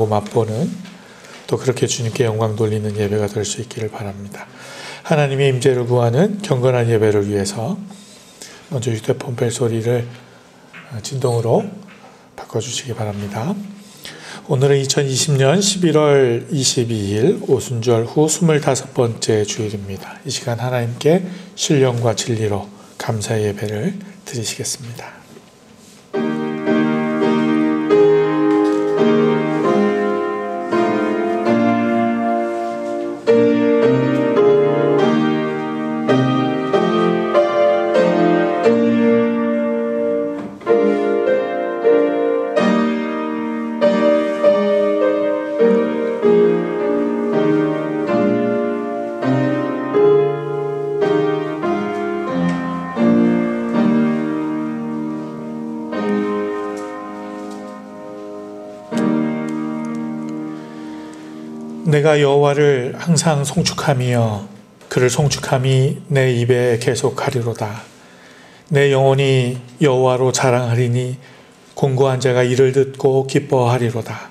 경험하고 맛보는, 또 그렇게 주님께 영광 돌리는 예배가 될 수 있기를 바랍니다. 하나님의 임재를 구하는 경건한 예배를 위해서 먼저 휴대폰 벨소리를 진동으로 바꿔주시기 바랍니다. 오늘은 2020년 11월 22일 오순절 후 25번째 주일입니다. 이 시간 하나님께 신령과 진리로 감사의 예배를 드리시겠습니다. 내가 여호와를 항상 송축하며 그를 송축함이 내 입에 계속하리로다. 내 영혼이 여호와로 자랑하리니 공고한 자가 이를 듣고 기뻐하리로다.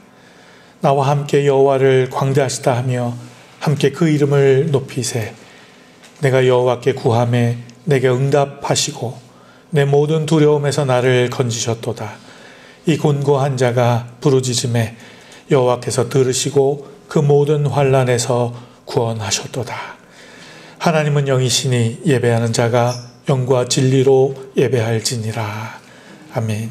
나와 함께 여호와를 광대하시다 하며 함께 그 이름을 높이세. 내가 여호와께 구하매 내게 응답하시고 내 모든 두려움에서 나를 건지셨도다. 이 곤고한 자가 부르짖음에 여호와께서 들으시고 그 모든 환난에서 구원하셨도다. 하나님은 영이시니 예배하는 자가 영과 진리로 예배할지니라. 아멘.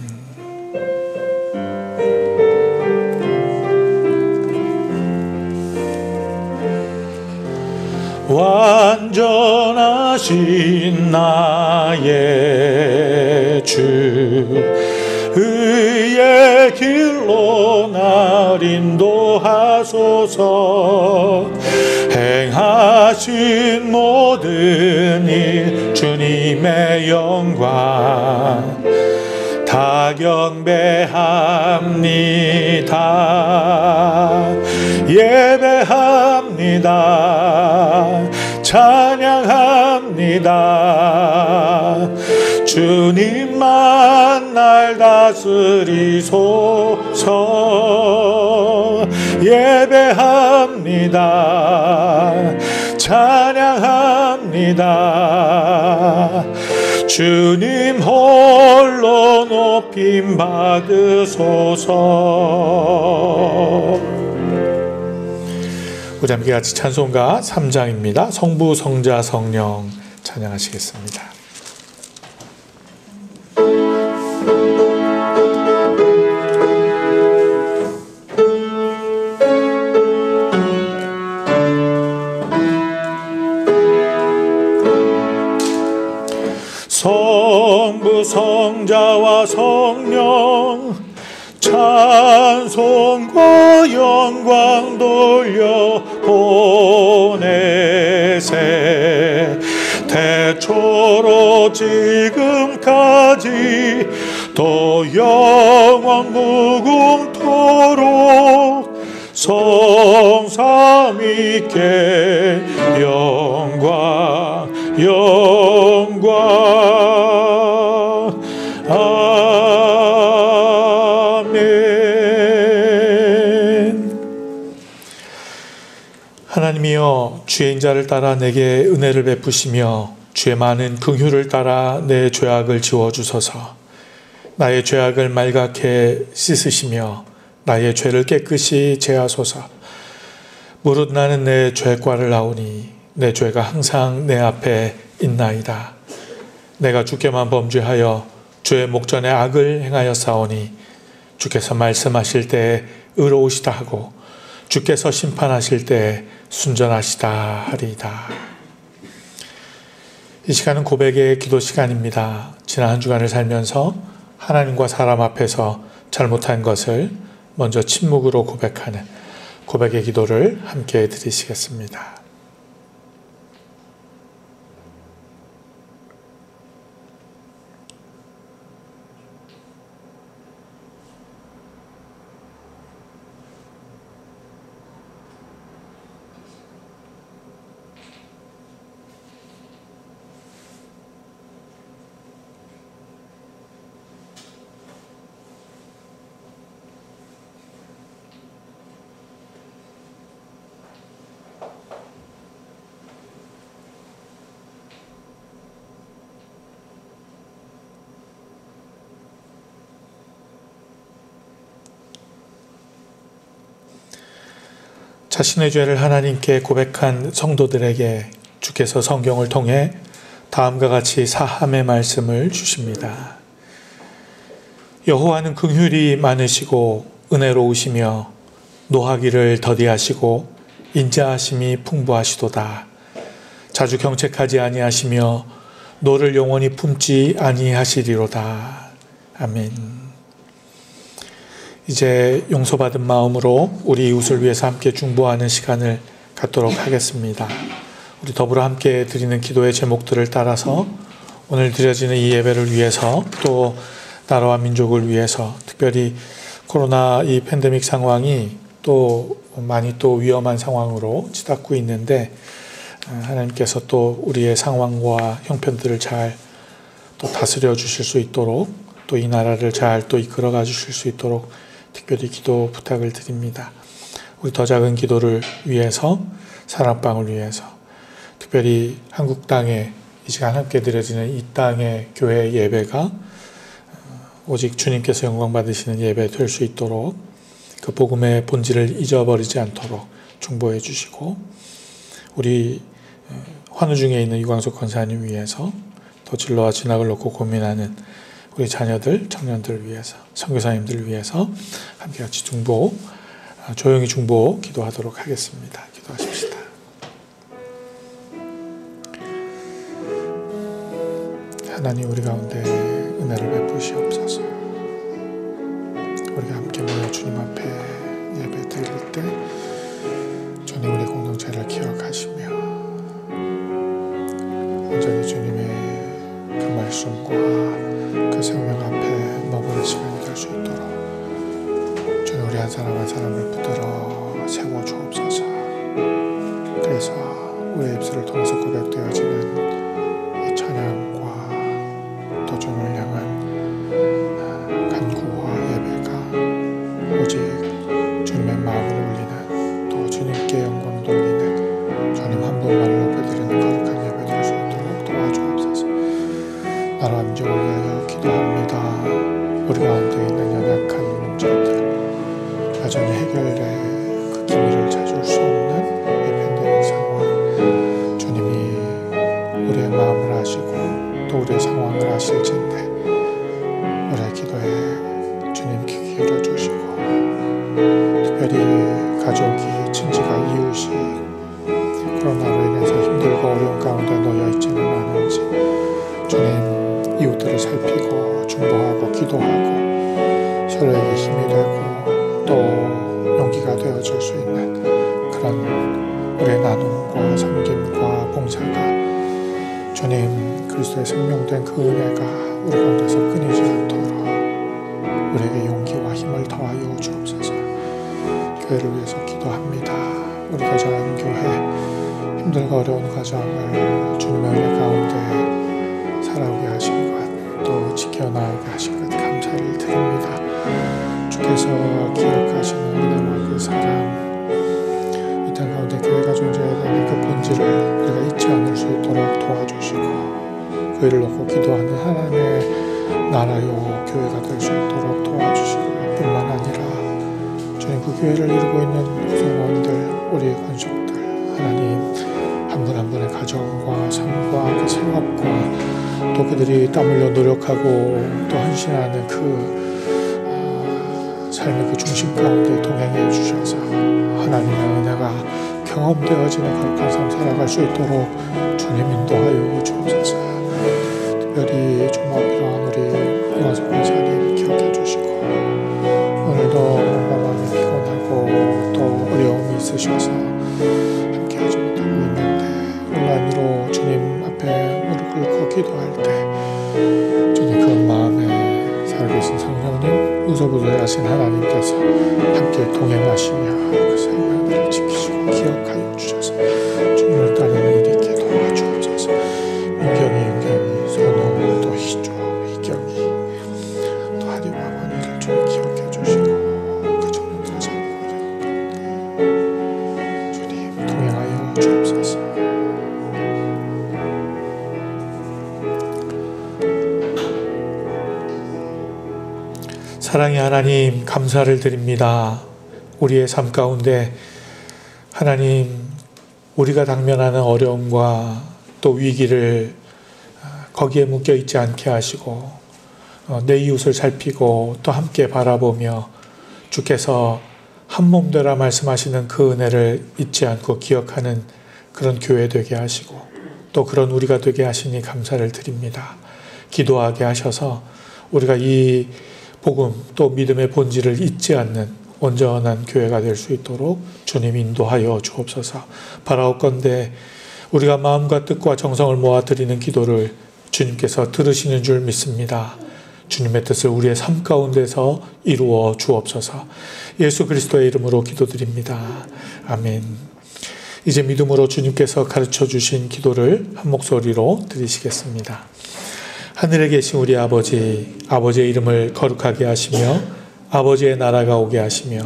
완전하신 나의 주 의의 길로 날 인도하소서. 행하신 모든 일 주님의 영광 다 경배합니다. 예배합니다. 찬양합니다. 주님만 날 다스리소서. 예배합니다. 찬양합니다. 주님 홀로 높임 받으소서. 우리 함께 같이 찬송가 3장입니다. 성부, 성자, 성령 찬양하시겠습니다. 성부, 성자와 성령 찬송과 영광 돌려 보내세. 태초로 지금까지 또 영원 무궁토록 성삼위께 영광 영광. 아멘. 하나님이여, 주의 인자를 따라 내게 은혜를 베푸시며 주의 많은 긍휼을 따라 내 죄악을 지워주소서. 나의 죄악을 말갛게 씻으시며 나의 죄를 깨끗이 제하소서. 무릇 나는 내 죄과를 아오니 내 죄가 항상 내 앞에 있나이다. 내가 주께만 범죄하여 주의 목전에 악을 행하였사오니 주께서 말씀하실 때에 의로우시다 하고 주께서 심판하실 때에 순전하시다 하리이다. 이 시간은 고백의 기도 시간입니다. 지난 한 주간을 살면서 하나님과 사람 앞에서 잘못한 것을 먼저 침묵으로 고백하는 고백의 기도를 함께 드리시겠습니다. 자신의 죄를 하나님께 고백한 성도들에게 주께서 성경을 통해 다음과 같이 사함의 말씀을 주십니다. 여호와는 긍휼이 많으시고 은혜로우시며 노하기를 더디하시고 인자하심이 풍부하시도다. 자주 경책하지 아니하시며 노를 영원히 품지 아니하시리로다. 아멘. 이제 용서받은 마음으로 우리 이웃을 위해서 함께 중보하는 시간을 갖도록 하겠습니다. 우리 더불어 함께 드리는 기도의 제목들을 따라서 오늘 드려지는 이 예배를 위해서 또 나라와 민족을 위해서 특별히 코로나 이 팬데믹 상황이 또 많이 또 위험한 상황으로 치닫고 있는데 하나님께서 또 우리의 상황과 형편들을 잘 또 다스려 주실 수 있도록 또 이 나라를 잘 또 이끌어가 주실 수 있도록 특별히 기도 부탁을 드립니다. 우리 더 작은 기도를 위해서 사랑방을 위해서 특별히 한국 땅에 이 시간 함께 드려지는 이 땅의 교회 예배가 오직 주님께서 영광 받으시는 예배 될 수 있도록 그 복음의 본질을 잊어버리지 않도록 중보해 주시고 우리 환우 중에 있는 유광석 권사님 위해서 또 진로와 진학을 놓고 고민하는 우리 자녀들, 청년들 위해서 선교사님들 위해서 함께 같이 중보, 조용히 중보 기도하도록 하겠습니다. 기도하십시다. 하나님 우리 가운데 은혜를 베푸시옵소서. 우리가 함께 모여 주님 앞에 예배 드릴 때 주님 우리 공동체를 기억하시며 온전히 주님의 그 말씀과 그 생명 앞에 머무는 시간이 될 수 있도록 주님 우리 한 사람 한 사람을 붙들어 세워 주옵소서. 그래서 우리의 입술을 통해서 고백되어지는 이 찬양과 또 주님을 향한 간구와 예배가 오직 주님의 마음을 울리는 또 주님께 영광 돌리는 주님 한 분만을 높여드리는 거룩한 예배 될 수 있도록 도와주옵소서. 나라와 민족을 위하여 기도합니다. 우리 가운데 있는 연약한 문제들 여전히 해결될 그 기미를 찾을 수 없는 이 팬데믹 상황 주님이 우리의 마음을 아시고 또 우리의 상황을 아실진데 우리의 기도에 주님 귀 기울여 주시고 특별히 가족이 친지가 이웃이 코로나로 인해서 힘들고 어려운 가운데 놓여 있지는 않은지 주님 이웃들을 살피고 중보하고 기도하고 서로에게 힘이 되고 또 용기가 되어줄 수 있는 그런 우리의 나눔과 섬김과 봉사가 주님 그리스도의 생명된 그 은혜가 우리 가운데서 끊이지 않도록 우리에게 용기와 힘을 더하여 주옵소서. 교회를 위해서 기도합니다. 우리 가정한 교회 힘들고 어려운 가정을 주님의 은혜 가운데 살아오게 하신 것 또 지켜나오게 하신 것 감사를 드립니다. 주께서 기억하시는 은혜와 그 사랑 이 땅 가운데 교회가 존재해야 되는 그 본질을 우리가 잊지 않을 수 있도록 도와주시고 교회를 놓고 기도하는 하나님의 나라요 교회가 될 수 있도록 도와주시고 뿐만 아니라 주님 그 교회를 이루고 있는 구성원들 우리의 권속들 하나님 한 분 한 분의 가정과 삶과 그 생업과 또 그들이 땀 흘려 노력하고 또 헌신하는 그 삶의 그 중심 가운데 동행해 주셔서 하나님의 은혜가 경험되어지는 거룩한 삶 살아갈 수 있도록 주님 인도하여 주옵소서. 특별히 정말 필요한 우리 유광석 권사님 기억해 주시고 오늘도 뭔가 마음이 피곤하고 또 어려움이 있으셔서 함께 하지 못하고 있는데 온라인으로 주님 앞에 무릎 꿇고 기도할 때 주님 그 마음에 살아계신 성령님 우소부조하신 하나님께서 함께 동행하시며 그 생명을 지키시고 기억하여 주셔서 주님을 따르는 일이 있게 도와주옵소서. 윤경이 선호 또 희조 희경이 또 하리와 원희를 좀 기억해 주시고 그 청년들의 삶과 주님 동행하여 주옵소서. 사랑의 하나님 감사를 드립니다. 우리의 삶 가운데 하나님, 우리가 당면하는 어려움과 또 위기를 거기에 묶여 있지 않게 하시고 내 이웃을 살피고 또 함께 바라보며 주께서 한 몸 되라 말씀하시는 그 은혜를 잊지 않고 기억하는 그런 교회 되게 하시고 또 그런 우리가 되게 하시니 감사를 드립니다. 기도하게 하셔서 우리가 이 복음 또 믿음의 본질을 잊지 않는 온전한 교회가 될 수 있도록 주님 인도하여 주옵소서. 바라옵건대 우리가 마음과 뜻과 정성을 모아 드리는 기도를 주님께서 들으시는 줄 믿습니다. 주님의 뜻을 우리의 삶 가운데서 이루어 주옵소서. 예수 그리스도의 이름으로 기도드립니다. 아멘. 이제 믿음으로 주님께서 가르쳐 주신 기도를 한 목소리로 드리시겠습니다. 하늘에 계신 우리 아버지, 아버지의 이름을 거룩하게 하시며 아버지의 나라가 오게 하시며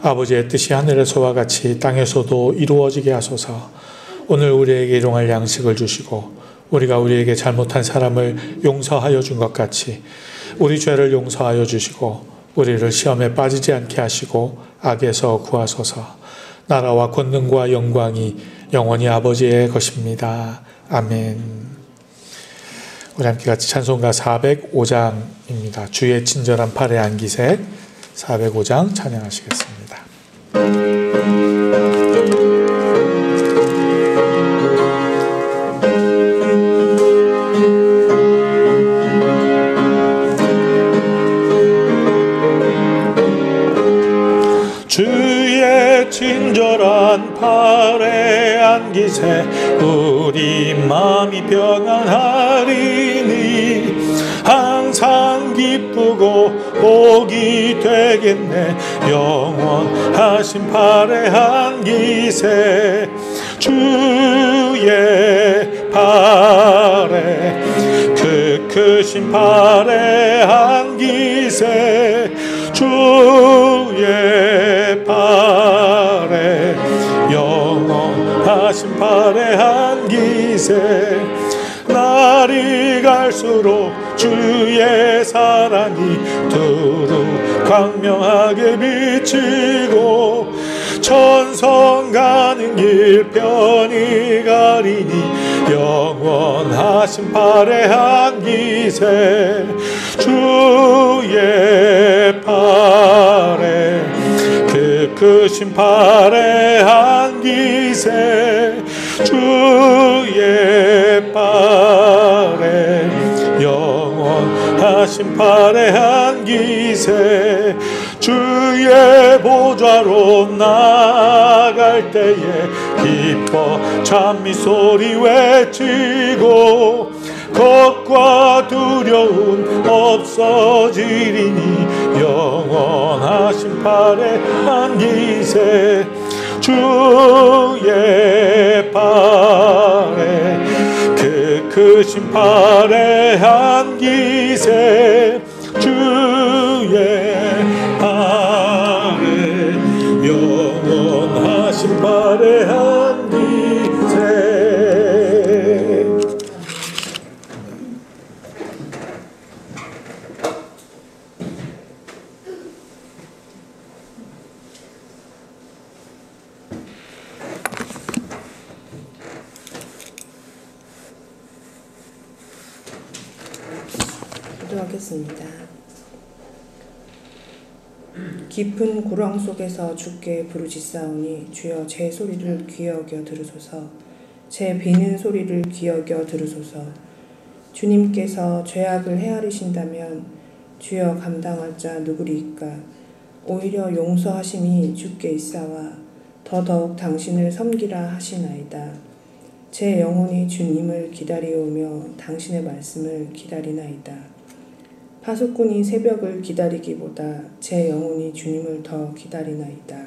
아버지의 뜻이 하늘에서와 같이 땅에서도 이루어지게 하소서. 오늘 우리에게 일용할 양식을 주시고 우리가 우리에게 잘못한 사람을 용서하여 준 것 같이 우리 죄를 용서하여 주시고 우리를 시험에 빠지지 않게 하시고 악에서 구하소서. 나라와 권능과 영광이 영원히 아버지의 것입니다. 아멘. 우리 함께 같이 찬송가 405장입니다. 주의 친절한 팔에 안기세 405장 찬양하시겠습니다. 주의 친절한 팔에 안기세 우리 마음이 평안하리니 항상 기쁘고 복이 되겠네. 영원하신 팔에 안기세 주의 팔에 그 크신 팔에 안기세 주의 팔에 영원하신 팔에 안기세 날이 갈수록 주의 사랑이 두루 광명하게 비치고 천성 가는 길 편히 가리니 영원하신 팔에 안기세 주의 팔에 그 크신 팔에 안기세 주의 팔에 영원하신 팔에 안기세 주의 보좌로 나아갈 때에 기뻐 찬미 소리 외치고 겁과 두려움 없어지리니 영원하신 팔에 안기세 주의 팔에 그 크신 팔에 안기세 주의 팔에 영원하신 팔에 안기세. 기도하겠습니다. 깊은 고랑 속에서 주께 부르짖사오니 주여 제 소리를 귀히 여겨 들으소서. 제 비는 소리를 귀히 여겨 들으소서. 주님께서 죄악을 헤아리신다면 주여 감당할 자 누구리이까. 오히려 용서하심이 주께 있사와 더더욱 당신을 섬기라 하시나이다. 제 영혼이 주님을 기다리오며 당신의 말씀을 기다리나이다. 파수꾼이 새벽을 기다리기보다 제 영혼이 주님을 더 기다리나이다.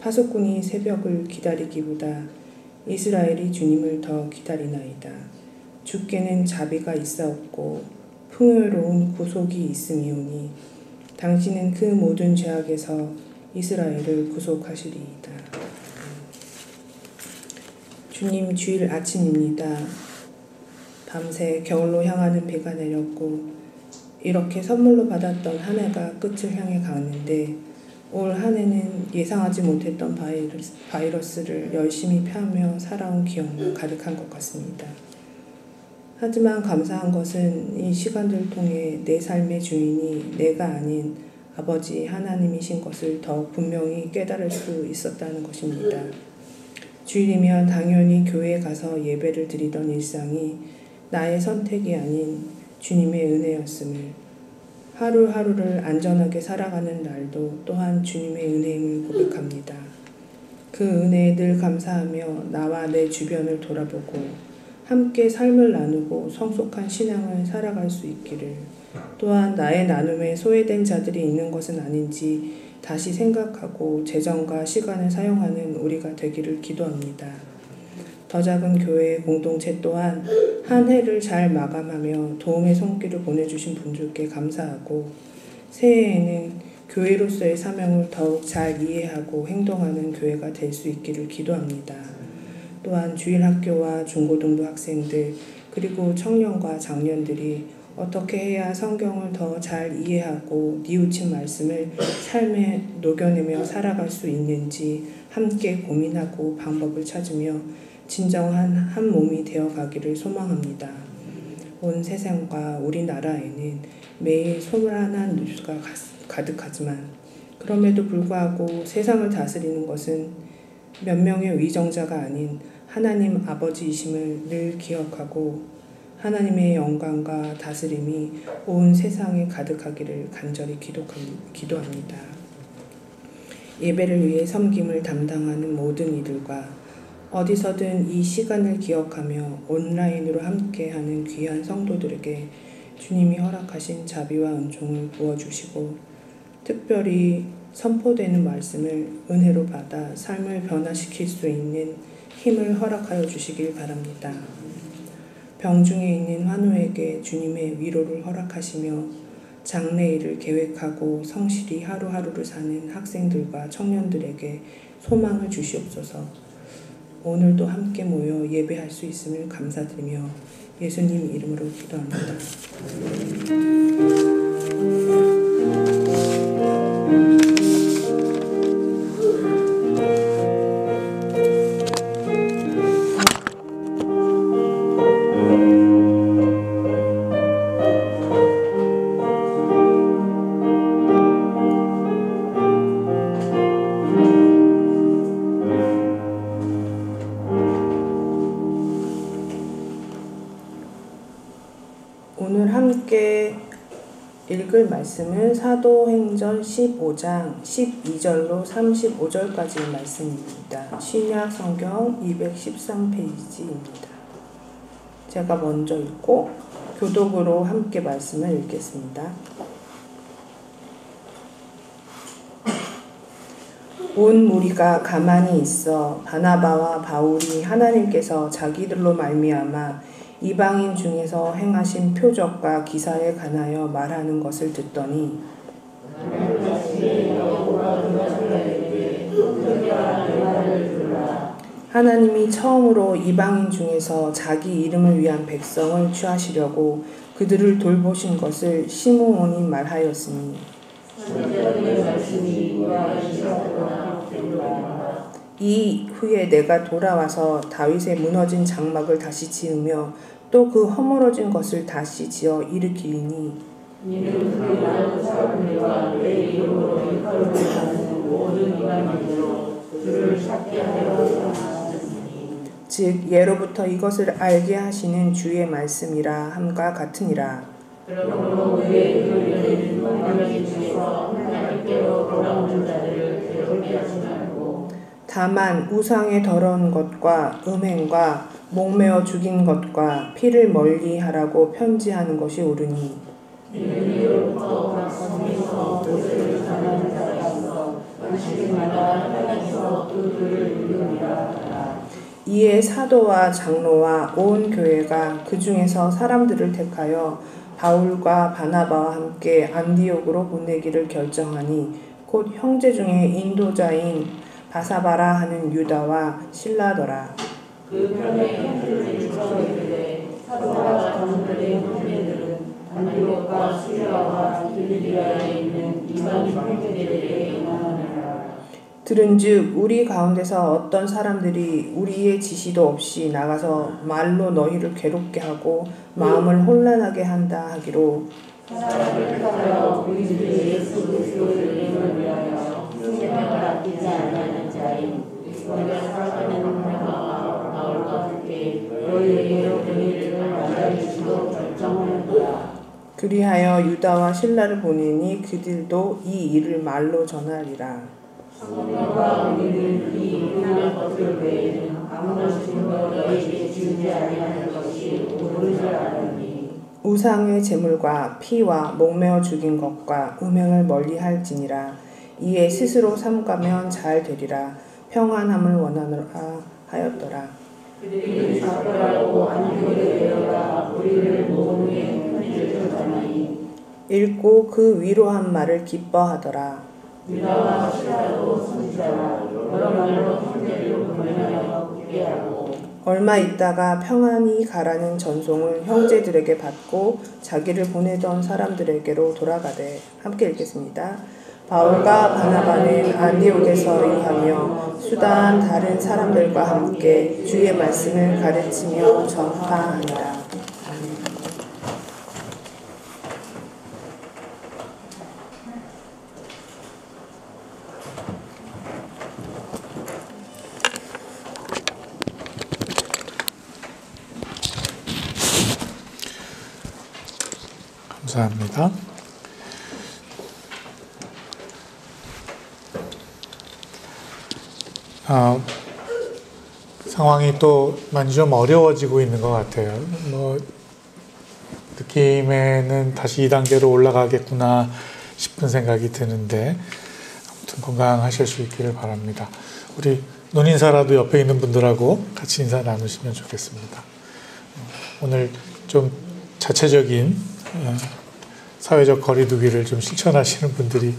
파수꾼이 새벽을 기다리기보다 이스라엘이 주님을 더 기다리나이다. 주께는 자비가 있사옵고 풍요로운 구속이 있음이오니 당신은 그 모든 죄악에서 이스라엘을 구속하시리이다. 주님, 주일 아침입니다. 밤새 겨울로 향하는 비가 내렸고 이렇게 선물로 받았던 한 해가 끝을 향해 가는데 올 한 해는 예상하지 못했던 바이러스를 열심히 펴며 살아온 기억만 가득한 것 같습니다. 하지만 감사한 것은 이 시간들을 통해 내 삶의 주인이 내가 아닌 아버지 하나님이신 것을 더 분명히 깨달을 수 있었다는 것입니다. 주일이면 당연히 교회에 가서 예배를 드리던 일상이 나의 선택이 아닌 주님의 은혜였음을, 하루하루를 안전하게 살아가는 날도 또한 주님의 은혜임을 고백합니다. 그 은혜에 늘 감사하며 나와 내 주변을 돌아보고 함께 삶을 나누고 성숙한 신앙을 살아갈 수 있기를, 또한 나의 나눔에 소외된 자들이 있는 것은 아닌지 다시 생각하고 재정과 시간을 사용하는 우리가 되기를 기도합니다. 더 작은 교회 공동체 또한 한 해를 잘 마감하며 도움의 손길을 보내주신 분들께 감사하고, 새해에는 교회로서의 사명을 더욱 잘 이해하고 행동하는 교회가 될 수 있기를 기도합니다. 또한 주일학교와 중고등부 학생들 그리고 청년과 장년들이 어떻게 해야 성경을 더 잘 이해하고 뉘우친 말씀을 삶에 녹여내며 살아갈 수 있는지 함께 고민하고 방법을 찾으며 진정한 한 몸이 되어가기를 소망합니다. 온 세상과 우리나라에는 매일 소란한 뉴스가 가득하지만 그럼에도 불구하고 세상을 다스리는 것은 몇 명의 위정자가 아닌 하나님 아버지이심을 늘 기억하고 하나님의 영광과 다스림이 온 세상에 가득하기를 간절히 기도합니다. 예배를 위해 섬김을 담당하는 모든 이들과 어디서든 이 시간을 기억하며 온라인으로 함께하는 귀한 성도들에게 주님이 허락하신 자비와 은총을 부어주시고, 특별히 선포되는 말씀을 은혜로 받아 삶을 변화시킬 수 있는 힘을 허락하여 주시길 바랍니다. 병중에 있는 환우에게 주님의 위로를 허락하시며 장래일을 계획하고 성실히 하루하루를 사는 학생들과 청년들에게 소망을 주시옵소서. 오늘도 함께 모여 예배할 수 있음을 감사드리며 예수님 이름으로 기도합니다. 오늘 함께 읽을 말씀은 사도행전 15장 12절로 35절까지의 말씀입니다. 신약 성경 213페이지입니다. 제가 먼저 읽고 교독으로 함께 말씀을 읽겠습니다. 온 무리가 가만히 있어 바나바와 바울이 하나님께서 자기들로 말미암아 이방인 중에서 행하신 표적과 기사에 관하여 말하는 것을 듣더니 하나님이 처음으로 이방인 중에서 자기 이름을 위한 백성을 취하시려고 그들을 돌보신 것을 시므온이 말하였으니, 이 후에 내가 돌아와서 다윗의 무너진 장막을 다시 지으며 또 그 허물어진 것을 다시 지어 일으키리니, 이는 그 많은 사람들과 내 이름으로 일컬음을 받는 모든 이방인으로 그를 찾게 하려 하셨으니, 즉 예로부터 이것을 알게 하시는 주의 말씀이라 함과 같으니라. 그러므로 우리의 교회는 만민 중에서 하나님께로 돌아오는 자들을 괴롭게 하지 말고, 다만 우상의 더러운 것과 음행과 목매어 죽인 것과 피를 멀리하라고 편지하는 것이 옳으니, 이는 이로부터 각 성에서 모세를 전하는 자가 있어 안식일마다 하나님께서 그들을 이루니라. 이에 사도와 장로와 온 교회가 그 중에서 사람들을 택하여 바울과 바나바와 함께 안디옥으로 보내기를 결정하니, 곧 형제 중에 인도자인 바사바라 하는 유다와 실라더라. 그 편에 형제들이 처음에 사도와 장로들의 형제들은 안디옥과 시리아와 길리기아에 있는 이방인 형제들에게 임하느니라. 들은즉 우리 가운데서 어떤 사람들이 우리의 지시도 없이 나가서 말로 너희를 괴롭게 하고 마음을 혼란하게 한다 하기로 사람을 택하여 우리들이 예수 그리스도를 이름을 위하여 생명을 아끼지 아니하는 자인 너희가 살아가는 평화와 바울과 함께 너희에게 은혜를 나타내주시도 결정하였도다. 그리하여 유다와 실라를 보내니 그들도 이 일을 말로 전하리라. 성령과 우리는 이 유명한 것들 외에는 아무런 증거 너희에게 주지 아니하는 것이 옳은 줄 아느니 우상의 제물과 피와 목매어 죽인 것과 음행을 멀리할지니라. 이에 스스로 삼가면 잘 되리라. 평안함을 원하노라 하였더라. 그들이 작별하고 안디옥에 내려가 우리를 모은 후에 편지를 전하니 읽고 그 위로한 말을 기뻐하더라. 유다와 실라도 선지자라 여러 말로 형제를 권면하여 굳게 하고 얼마 있다가 평안히 가라는 전송을 형제들에게 받고 자기를 보내던 사람들에게로 돌아가되 함께 읽겠습니다. 바울과 바나바는 안디옥에서 일하며 수다한 다른 사람들과 함께 주의 말씀을 가르치며 전파하니라. 감사합니다. 상황이 또 많이 좀 어려워지고 있는 것 같아요. 느낌에는 다시 2단계로 올라가겠구나 싶은 생각이 드는데 아무튼 건강하실 수 있기를 바랍니다. 우리 논인사라도 옆에 있는 분들하고 같이 인사 나누시면 좋겠습니다. 오늘 좀 자체적인 사회적 거리두기를 좀 실천하시는 분들이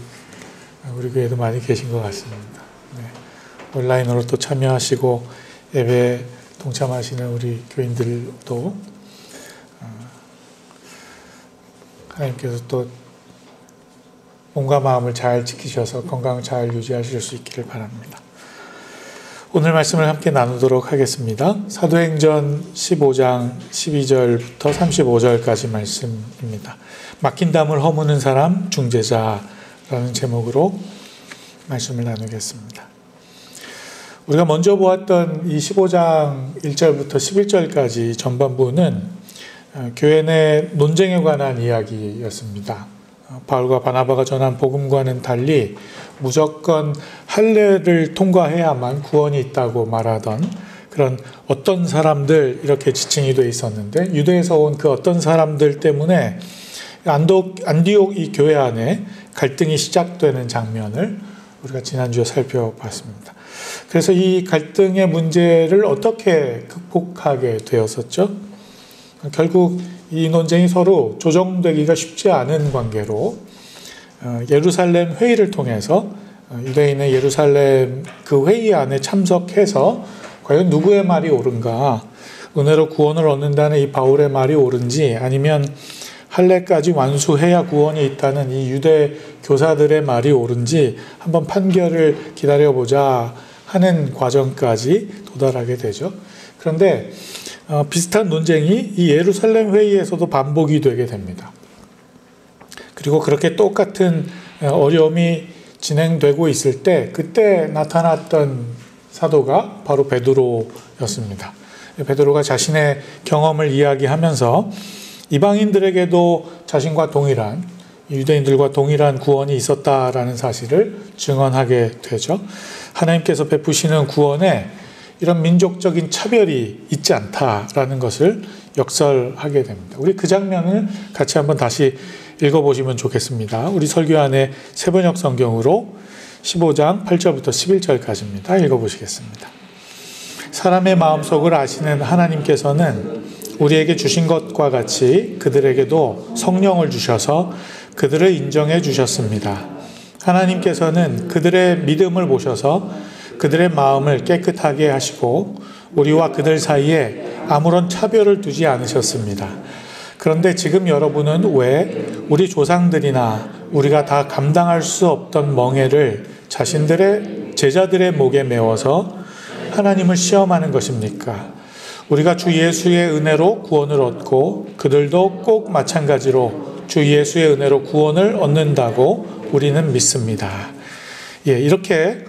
우리 교회도 많이 계신 것 같습니다. 네. 온라인으로 또 참여하시고 예배에 동참하시는 우리 교인들도 하나님께서 또 몸과 마음을 잘 지키셔서 건강 잘 유지하실 수 있기를 바랍니다. 오늘 말씀을 함께 나누도록 하겠습니다. 사도행전 15장 12절부터 35절까지 말씀입니다. 막힌 담을 허무는 사람 중재자라는 제목으로 말씀을 나누겠습니다. 우리가 먼저 보았던 이 15장 1절부터 11절까지 전반부는 교회 내 논쟁에 관한 이야기였습니다. 바울과 바나바가 전한 복음과는 달리 무조건 할례를 통과해야만 구원이 있다고 말하던 그런 어떤 사람들 이렇게 지칭이 되어 있었는데 유대에서 온 그 어떤 사람들 때문에 안디옥 이 교회 안에 갈등이 시작되는 장면을 우리가 지난주에 살펴봤습니다. 그래서 이 갈등의 문제를 어떻게 극복하게 되었었죠? 결국 이 논쟁이 서로 조정되기가 쉽지 않은 관계로 예루살렘 회의를 통해서 유대인의 예루살렘 그 회의 안에 참석해서 과연 누구의 말이 옳은가, 은혜로 구원을 얻는다는 이 바울의 말이 옳은지 아니면 할례까지 완수해야 구원이 있다는 이 유대 교사들의 말이 옳은지 한번 판결을 기다려보자 하는 과정까지 도달하게 되죠. 그런데 비슷한 논쟁이 이 예루살렘 회의에서도 반복이 되게 됩니다. 그리고 그렇게 똑같은 어려움이 진행되고 있을 때 그때 나타났던 사도가 바로 베드로였습니다. 베드로가 자신의 경험을 이야기하면서 이방인들에게도 자신과 동일한 유대인들과 동일한 구원이 있었다라는 사실을 증언하게 되죠. 하나님께서 베푸시는 구원에 이런 민족적인 차별이 있지 않다라는 것을 역설하게 됩니다. 우리 그 장면을 같이 한번 다시 읽어보시면 좋겠습니다. 우리 설교 안에 세번역 성경으로 15장 8절부터 11절까지입니다. 읽어보시겠습니다. 사람의 마음속을 아시는 하나님께서는 우리에게 주신 것과 같이 그들에게도 성령을 주셔서 그들을 인정해 주셨습니다. 하나님께서는 그들의 믿음을 보셔서 그들의 마음을 깨끗하게 하시고 우리와 그들 사이에 아무런 차별을 두지 않으셨습니다. 그런데 지금 여러분은 왜 우리 조상들이나 우리가 다 감당할 수 없던 멍에를 자신들의 제자들의 목에 메워서 하나님을 시험하는 것입니까? 우리가 주 예수의 은혜로 구원을 얻고 그들도 꼭 마찬가지로 주 예수의 은혜로 구원을 얻는다고 우리는 믿습니다. 예, 이렇게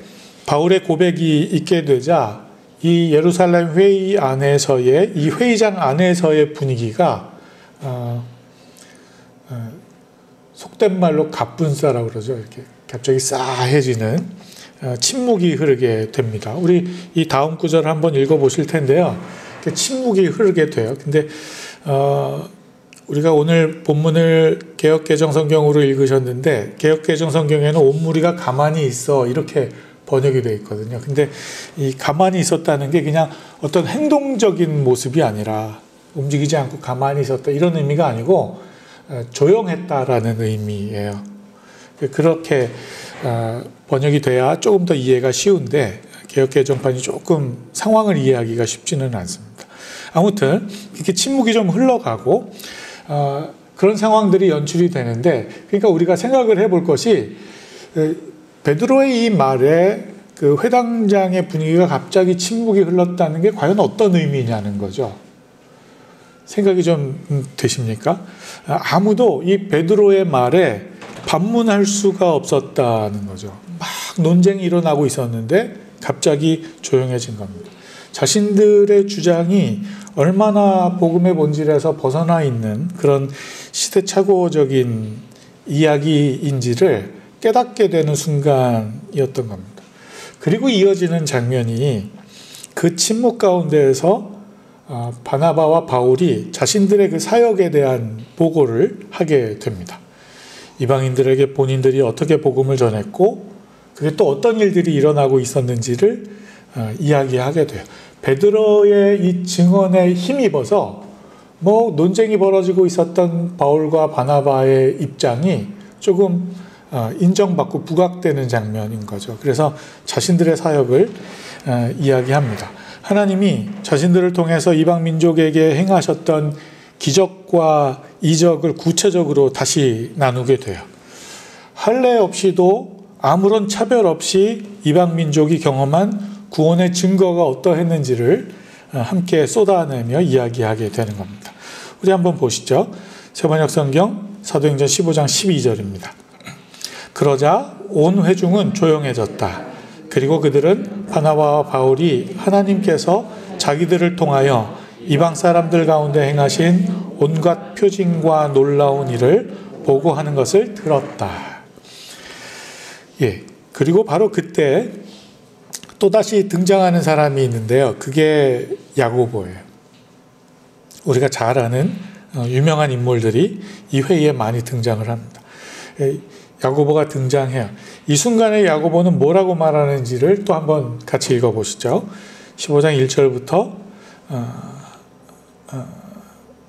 바울의 고백이 있게 되자 이 예루살렘 회의 안에서의 이 회의장 안에서의 분위기가 속된 말로 갑분싸라고 그러죠. 이렇게 갑자기 싸해지는 침묵이 흐르게 됩니다. 우리 이 다음 구절을 한번 읽어보실 텐데요. 침묵이 흐르게 돼요. 근데 우리가 오늘 본문을 개역개정성경으로 읽으셨는데 개역개정성경에는 온 무리가 가만히 있어 이렇게 번역이 되어 있거든요. 근데 이 가만히 있었다는 게 그냥 어떤 행동적인 모습이 아니라 움직이지 않고 가만히 있었다 이런 의미가 아니고 조용했다라는 의미예요. 그렇게 번역이 돼야 조금 더 이해가 쉬운데 개역개정판이 조금 상황을 이해하기가 쉽지는 않습니다. 아무튼 이렇게 침묵이 좀 흘러가고 그런 상황들이 연출이 되는데 그러니까 우리가 생각을 해볼 것이 베드로의 이 말에 그 회당장의 분위기가 갑자기 침묵이 흘렀다는 게 과연 어떤 의미냐는 거죠. 생각이 좀 되십니까? 아무도 이 베드로의 말에 반문할 수가 없었다는 거죠. 막 논쟁이 일어나고 있었는데 갑자기 조용해진 겁니다. 자신들의 주장이 얼마나 복음의 본질에서 벗어나 있는 그런 시대착오적인 이야기인지를 깨닫게 되는 순간이었던 겁니다. 그리고 이어지는 장면이 그 침묵 가운데에서 바나바와 바울이 자신들의 그 사역에 대한 보고를 하게 됩니다. 이방인들에게 본인들이 어떻게 복음을 전했고 그게 또 어떤 일들이 일어나고 있었는지를 이야기하게 돼요. 베드로의 이 증언에 힘입어서 논쟁이 벌어지고 있었던 바울과 바나바의 입장이 조금 인정받고 부각되는 장면인 거죠. 그래서 자신들의 사역을 이야기합니다. 하나님이 자신들을 통해서 이방 민족에게 행하셨던 기적과 이적을 구체적으로 다시 나누게 돼요. 할례 없이도 아무런 차별 없이 이방 민족이 경험한 구원의 증거가 어떠했는지를 함께 쏟아내며 이야기하게 되는 겁니다. 우리 한번 보시죠. 세번역 성경 사도행전 15장 12절입니다. 그러자 온 회중은 조용해졌다. 그리고 그들은 바나바와 바울이 하나님께서 자기들을 통하여 이방 사람들 가운데 행하신 온갖 표징과 놀라운 일을 보고하는 것을 들었다. 예, 그리고 바로 그때 또다시 등장하는 사람이 있는데요. 그게 야고보예요. 우리가 잘 아는 유명한 인물들이 이 회의에 많이 등장을 합니다. 야고보가 등장해요. 이 순간에 야고보는 뭐라고 말하는지를 또 한번 같이 읽어보시죠. 15장 1절부터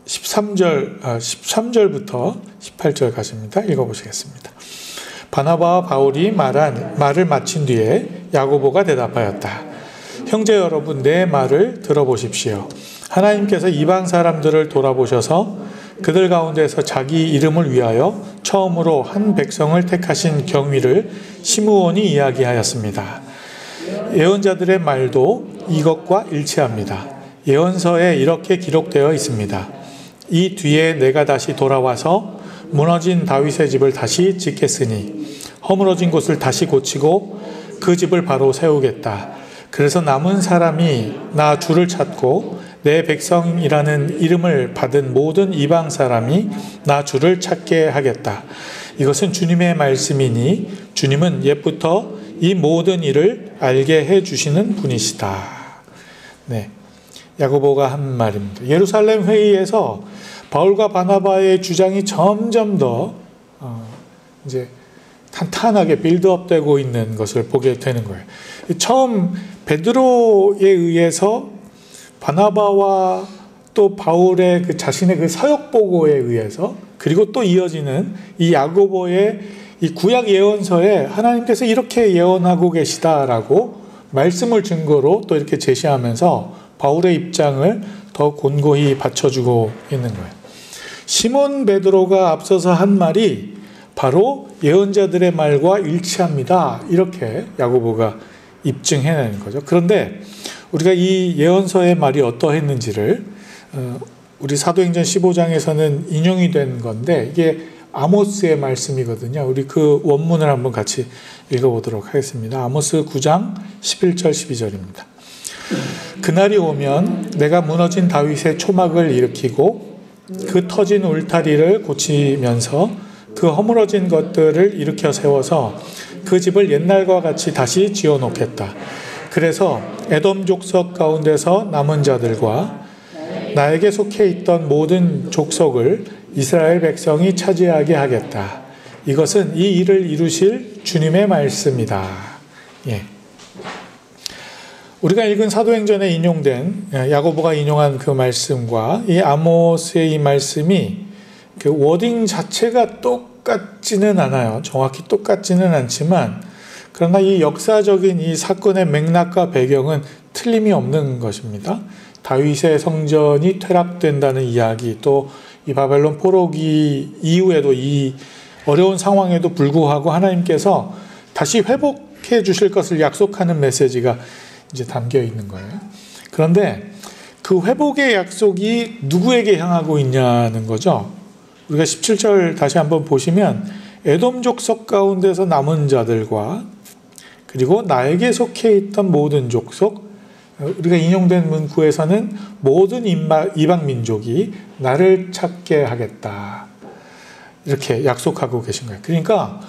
13절부터 18절 가십니다. 읽어보시겠습니다. 바나바와 바울이 말을 마친 뒤에 야고보가 대답하였다. 형제 여러분, 내 말을 들어보십시오. 하나님께서 이방 사람들을 돌아보셔서 그들 가운데서 자기 이름을 위하여 처음으로 한 백성을 택하신 경위를 시므온이 이야기하였습니다. 예언자들의 말도 이것과 일치합니다. 예언서에 이렇게 기록되어 있습니다. 이 뒤에 내가 다시 돌아와서 무너진 다윗의 집을 다시 짓겠으니 허물어진 곳을 다시 고치고 그 집을 바로 세우겠다. 그래서 남은 사람이 나 주를 찾고 내 백성이라는 이름을 받은 모든 이방 사람이 나 주를 찾게 하겠다. 이것은 주님의 말씀이니 주님은 옛부터 이 모든 일을 알게 해주시는 분이시다. 네, 야고보가 한 말입니다. 예루살렘 회의에서 바울과 바나바의 주장이 점점 더 이제 탄탄하게 빌드업되고 있는 것을 보게 되는 거예요. 처음 베드로에 의해서 바나바와 또 바울의 그 자신의 그 사역 보고에 의해서 그리고 또 이어지는 이 야고보의 이 구약 예언서에 하나님께서 이렇게 예언하고 계시다라고 말씀을 증거로 또 이렇게 제시하면서 바울의 입장을 더 곤고히 받쳐주고 있는 거예요. 시몬 베드로가 앞서서 한 말이 바로 예언자들의 말과 일치합니다. 이렇게 야고보가 입증해내는 거죠. 그런데 우리가 이 예언서의 말이 어떠했는지를 우리 사도행전 15장에서는 인용이 된 건데 이게 아모스의 말씀이거든요. 우리 그 원문을 한번 같이 읽어보도록 하겠습니다. 아모스 9장 11절 12절입니다. 그날이 오면 내가 무너진 다윗의 초막을 일으키고 그 터진 울타리를 고치면서 그 허물어진 것들을 일으켜 세워서 그 집을 옛날과 같이 다시 지어놓겠다. 그래서 에돔 족속 가운데서 남은 자들과 나에게 속해 있던 모든 족속을 이스라엘 백성이 차지하게 하겠다. 이것은 이 일을 이루실 주님의 말씀이다. 예. 우리가 읽은 사도행전에 인용된 야고보가 인용한 그 말씀과 이 아모스의 이 말씀이 그 워딩 자체가 똑같지는 않아요. 정확히 똑같지는 않지만 그러나 이 역사적인 이 사건의 맥락과 배경은 틀림이 없는 것입니다. 다윗의 성전이 퇴락된다는 이야기, 또 이 바벨론 포로기 이후에도 이 어려운 상황에도 불구하고 하나님께서 다시 회복해 주실 것을 약속하는 메시지가 이제 담겨 있는 거예요. 그런데 그 회복의 약속이 누구에게 향하고 있냐는 거죠. 우리가 17절 다시 한번 보시면 에돔 족속 가운데서 남은 자들과 그리고 나에게 속해 있던 모든 족속, 우리가 인용된 문구에서는 모든 이방 민족이 나를 찾게 하겠다. 이렇게 약속하고 계신 거예요. 그러니까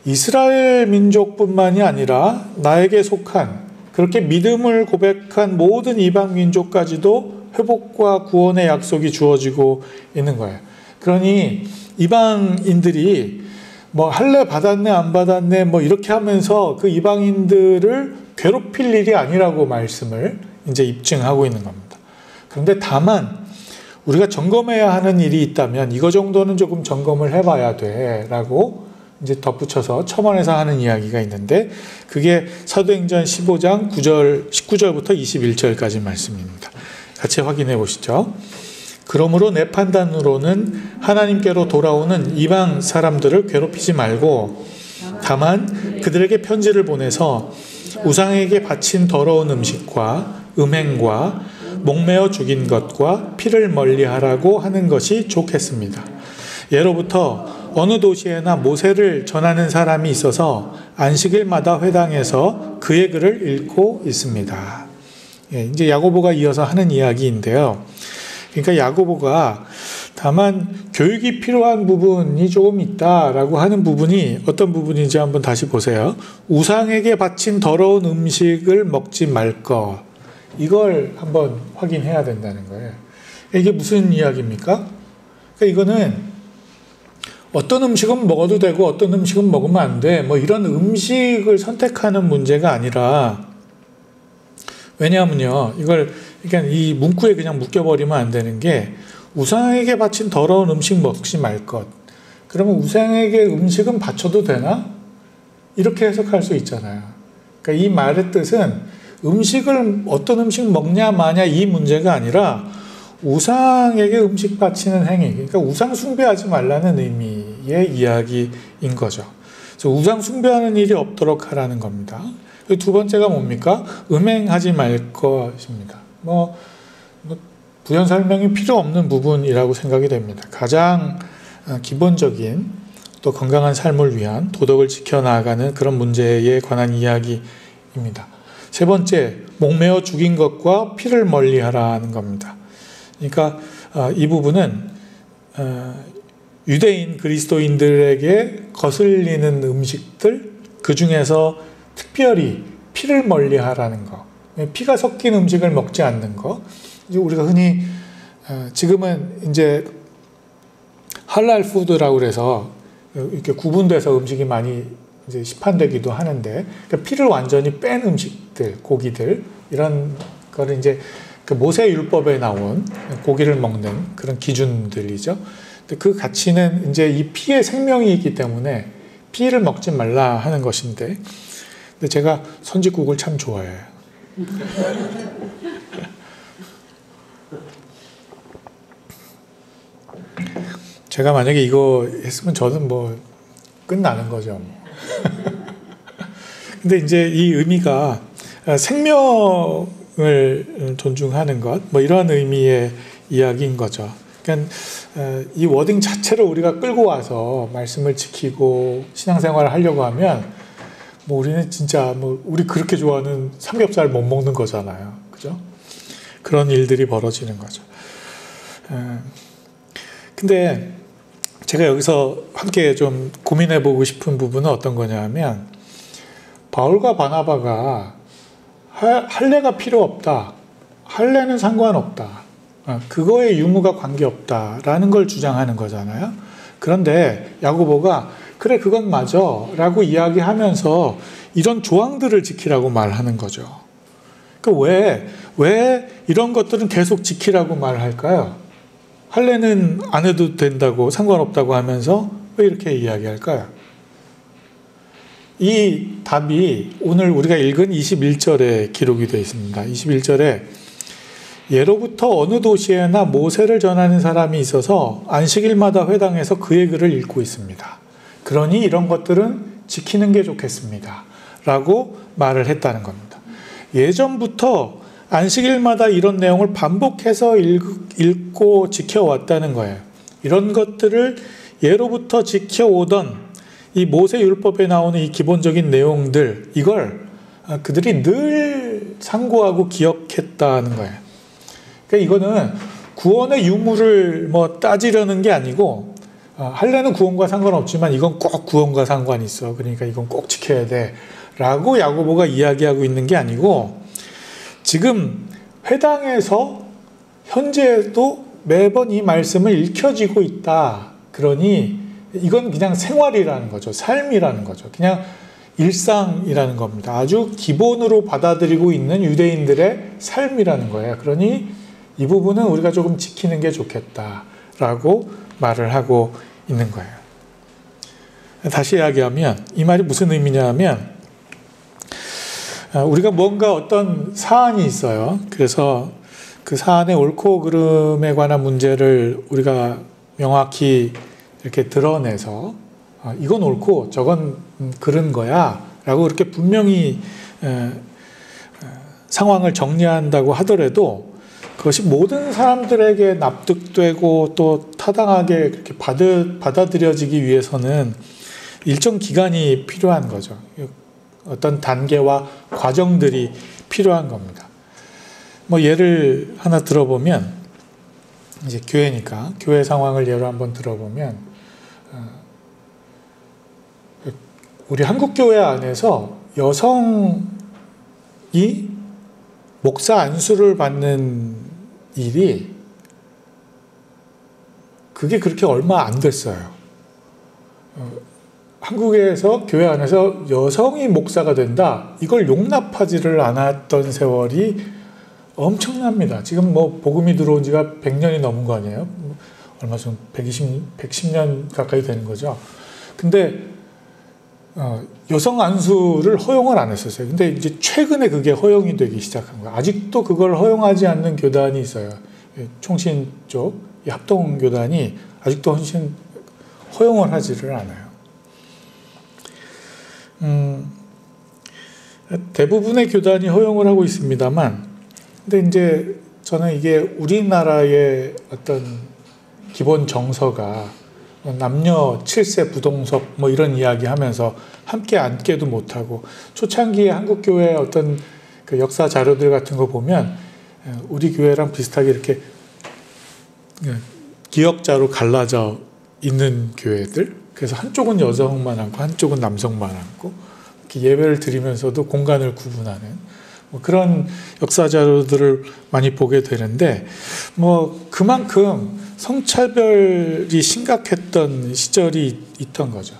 이스라엘 민족뿐만이 아니라 나에게 속한 그렇게 믿음을 고백한 모든 이방 민족까지도 회복과 구원의 약속이 주어지고 있는 거예요. 그러니 이방인들이 뭐 할례 받았네 안 받았네 뭐 이렇게 하면서 그 이방인들을 괴롭힐 일이 아니라고 말씀을 이제 입증하고 있는 겁니다. 그런데 다만 우리가 점검해야 하는 일이 있다면 이거 정도는 조금 점검을 해봐야 돼라고 이제 덧붙여서 첨언해서 하는 이야기가 있는데 그게 사도행전 15장 19절부터 21절까지 말씀입니다. 같이 확인해 보시죠. 그러므로 내 판단으로는 하나님께로 돌아오는 이방 사람들을 괴롭히지 말고 다만 그들에게 편지를 보내서 우상에게 바친 더러운 음식과 음행과 목매어 죽인 것과 피를 멀리하라고 하는 것이 좋겠습니다. 예로부터 어느 도시에나 모세를 전하는 사람이 있어서 안식일마다 회당에서 그의 글을 읽고 있습니다. 예, 이제 야고보가 이어서 하는 이야기인데요. 그러니까 야고보가 다만 교육이 필요한 부분이 조금 있다라고 하는 부분이 어떤 부분인지 한번 다시 보세요. 우상에게 바친 더러운 음식을 먹지 말 것. 이걸 한번 확인해야 된다는 거예요. 이게 무슨 이야기입니까? 그러니까 이거는 어떤 음식은 먹어도 되고 어떤 음식은 먹으면 안 돼. 뭐 이런 음식을 선택하는 문제가 아니라 왜냐하면요. 이걸 그러니까 이 문구에 그냥 묶여버리면 안 되는 게 우상에게 바친 더러운 음식 먹지 말 것. 그러면 우상에게 음식은 바쳐도 되나? 이렇게 해석할 수 있잖아요. 그러니까 이 말의 뜻은 음식을 어떤 음식 먹냐 마냐 이 문제가 아니라 우상에게 음식 바치는 행위. 그러니까 우상 숭배하지 말라는 의미의 이야기인 거죠. 그래서 우상 숭배하는 일이 없도록 하라는 겁니다. 두 번째가 뭡니까? 음행하지 말 것입니다. 부연 설명이 필요 없는 부분이라고 생각이 됩니다. 가장 기본적인 또 건강한 삶을 위한 도덕을 지켜나가는 그런 문제에 관한 이야기입니다. 세 번째, 목매어 죽인 것과 피를 멀리하라는 겁니다. 그러니까 이 부분은 유대인 그리스도인들에게 거슬리는 음식들 그 중에서 특별히 피를 멀리하라는 거, 피가 섞인 음식을 먹지 않는 거. 이제 우리가 흔히 지금은 이제 할랄 푸드라고 그래서 이렇게 구분돼서 음식이 많이 이제 시판되기도 하는데, 그러니까 피를 완전히 뺀 음식들, 고기들 이런 거를 이제 그 모세 율법에 나온 고기를 먹는 그런 기준들이죠. 근데 그 가치는 이제 이 피의 생명이 있기 때문에 피를 먹지 말라 하는 것인데, 근데 제가 선지국을 참 좋아해요. 제가 만약에 이거 했으면 저는 뭐 끝나는 거죠. 근데 이제 이 의미가 생명을 존중하는 것, 뭐 이런 의미의 이야기인 거죠. 그러니까 이 워딩 자체를 우리가 끌고 와서 말씀을 지키고 신앙생활을 하려고 하면 뭐 우리는 진짜 뭐 우리 그렇게 좋아하는 삼겹살 못 먹는 거잖아요. 그죠? 그런 일들이 벌어지는 거죠. 근데 제가 여기서 함께 좀 고민해 보고 싶은 부분은 어떤 거냐 하면 바울과 바나바가 할례가 필요 없다. 할례는 상관없다. 그거에 유무가 관계없다라는 걸 주장하는 거잖아요. 그런데 야고보가 그래 그건 맞아 라고 이야기하면서 이런 조항들을 지키라고 말하는 거죠. 그러니까 왜 이런 것들은 계속 지키라고 말할까요? 할례는 안 해도 된다고 상관없다고 하면서 왜 이렇게 이야기할까요? 이 답이 오늘 우리가 읽은 21절에 기록이 되어 있습니다. 21절에 예로부터 어느 도시에나 모세를 전하는 사람이 있어서 안식일마다 회당에서 그의 글을 읽고 있습니다. 그러니 이런 것들은 지키는 게 좋겠습니다. 라고 말을 했다는 겁니다. 예전부터 안식일마다 이런 내용을 반복해서 읽고 지켜왔다는 거예요. 이런 것들을 예로부터 지켜오던 이 모세율법에 나오는 이 기본적인 내용들, 이걸 그들이 늘 상고하고 기억했다는 거예요. 그러니까 이거는 구원의 유무를 뭐 따지려는 게 아니고 할례는 구원과 상관없지만 이건 꼭 구원과 상관이 있어. 그러니까 이건 꼭 지켜야 돼. 라고 야고보가 이야기하고 있는 게 아니고 지금 회당에서 현재도 매번 이 말씀을 읽혀지고 있다. 그러니 이건 그냥 생활이라는 거죠. 삶이라는 거죠. 그냥 일상이라는 겁니다. 아주 기본으로 받아들이고 있는 유대인들의 삶이라는 거예요. 그러니 이 부분은 우리가 조금 지키는 게 좋겠다라고 말을 하고 있는 거예요. 다시 이야기하면 이 말이 무슨 의미냐 하면 우리가 뭔가 어떤 사안이 있어요. 그래서 그 사안의 옳고 그름에 관한 문제를 우리가 명확히 이렇게 드러내서 이건 옳고 저건 그른 거야 라고 그렇게 분명히 상황을 정리한다고 하더라도 그것이 모든 사람들에게 납득되고 또 타당하게 그렇게 받아들여지기 위해서는 일정 기간이 필요한 거죠. 어떤 단계와 과정들이 필요한 겁니다. 뭐 예를 하나 들어보면 이제 교회니까 교회 상황을 예로 한번 들어보면 우리 한국 교회 안에서 여성이 목사 안수를 받는 일이 그게 그렇게 얼마 안 됐어요. 한국에서 교회 안에서 여성이 목사가 된다. 이걸 용납하지를 않았던 세월이 엄청납니다. 지금 뭐 복음이 들어온 지가 100년이 넘은 거 아니에요? 얼마 전 110년 가까이 되는 거죠. 근데 여성 안수를 허용을 안 했었어요. 근데 이제 최근에 그게 허용이 되기 시작한 거예요. 아직도 그걸 허용하지 않는 교단이 있어요. 총신 쪽 합동교단이 아직도 허용을 하지를 않아요. 대부분의 교단이 허용을 하고 있습니다만, 근데 이제 저는 이게 우리나라의 어떤 기본 정서가 남녀 7세 부동석 뭐 이런 이야기 하면서 함께 앉게도 못하고 초창기에 한국교회 어떤 그 역사 자료들 같은 거 보면 우리 교회랑 비슷하게 이렇게 기역자로 갈라져 있는 교회들, 그래서 한쪽은 여성만 앉고 한쪽은 남성만 앉고 이렇게 예배를 드리면서도 공간을 구분하는 뭐 그런 역사 자료들을 많이 보게 되는데 뭐 그만큼 성차별이 심각했던 시절이 있던 거죠.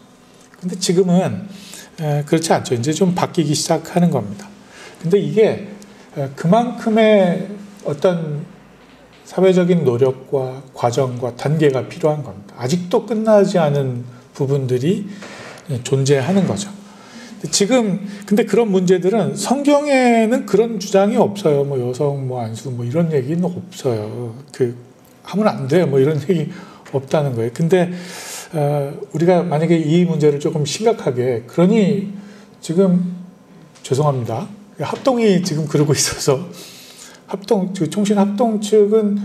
근데 지금은 그렇지 않죠. 이제 좀 바뀌기 시작하는 겁니다. 근데 이게 그만큼의 어떤 사회적인 노력과 과정과 단계가 필요한 겁니다. 아직도 끝나지 않은 부분들이 존재하는 거죠. 지금 근데 그런 문제들은 성경에는 그런 주장이 없어요. 뭐 여성 뭐 안수 뭐 이런 얘기는 없어요. 하면 안 돼 뭐 이런 얘기 없다는 거예요. 근데 우리가 만약에 이 문제를 조금 심각하게, 그러니 지금 죄송합니다. 합동이 지금 그러고 있어서 총신 합동 측은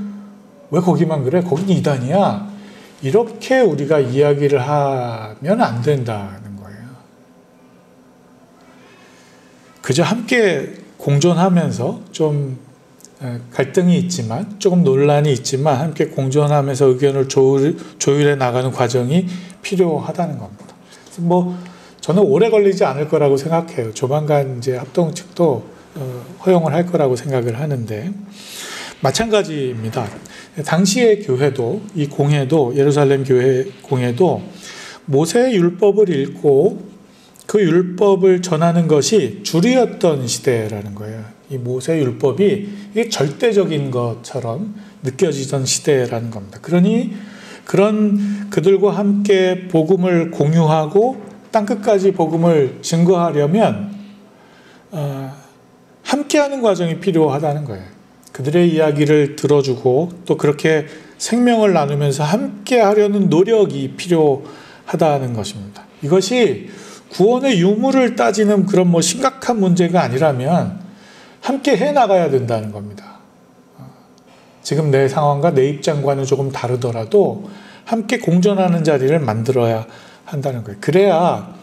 왜 거기만 그래? 거긴 이단이야. 이렇게 우리가 이야기를 하면 안 된다는 거예요. 그저 함께 공존하면서 좀 갈등이 있지만, 조금 논란이 있지만 함께 공존하면서 의견을 조율해 나가는 과정이 필요하다는 겁니다. 저는 오래 걸리지 않을 거라고 생각해요. 조만간 이제 합동 측도 허용을 할 거라고 생각을 하는데, 마찬가지입니다. 당시의 교회도, 이 공회도, 예루살렘 교회 공회도 모세의 율법을 읽고 그 율법을 전하는 것이 주류였던 시대라는 거예요. 이 모세 율법이 이게 절대적인 것처럼 느껴지던 시대라는 겁니다. 그러니 그런 그들과 함께 복음을 공유하고 땅끝까지 복음을 증거하려면 함께하는 과정이 필요하다는 거예요. 그들의 이야기를 들어주고 또 그렇게 생명을 나누면서 함께하려는 노력이 필요하다는 것입니다. 이것이 구원의 유무를 따지는 그런 심각한 문제가 아니라면 함께 해나가야 된다는 겁니다. 지금 내 상황과 내 입장과는 조금 다르더라도 함께 공존하는 자리를 만들어야 한다는 거예요. 그래야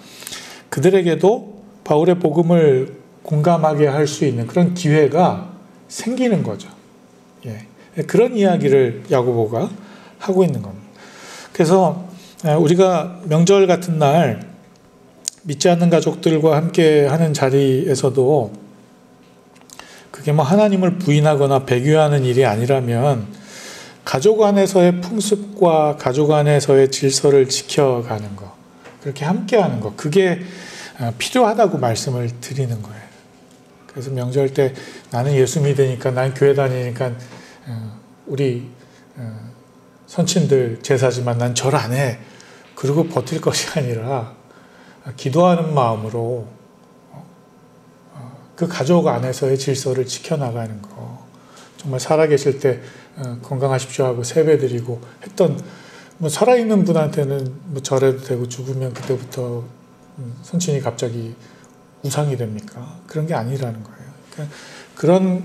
그들에게도 바울의 복음을 공감하게 할 수 있는 그런 기회가 생기는 거죠. 예. 그런 이야기를 야고보가 하고 있는 겁니다. 그래서 우리가 명절 같은 날 믿지 않는 가족들과 함께 하는 자리에서도 그게 하나님을 부인하거나 배교하는 일이 아니라면 가족 안에서의 풍습과 가족 안에서의 질서를 지켜가는 것, 그렇게 함께하는 것, 그게 필요하다고 말씀을 드리는 거예요. 그래서 명절 때 나는 예수 믿으니까, 난 교회 다니니까 우리 선친들 제사지만 난 절 안 해. 그러고 버틸 것이 아니라 기도하는 마음으로 그 가족 안에서의 질서를 지켜나가는 거. 정말 살아계실 때 건강하십시오 하고 세배드리고 했던, 살아있는 분한테는 절해도 되고 죽으면 그때부터 선친이 갑자기 우상이 됩니까? 그런 게 아니라는 거예요. 그러니까 그런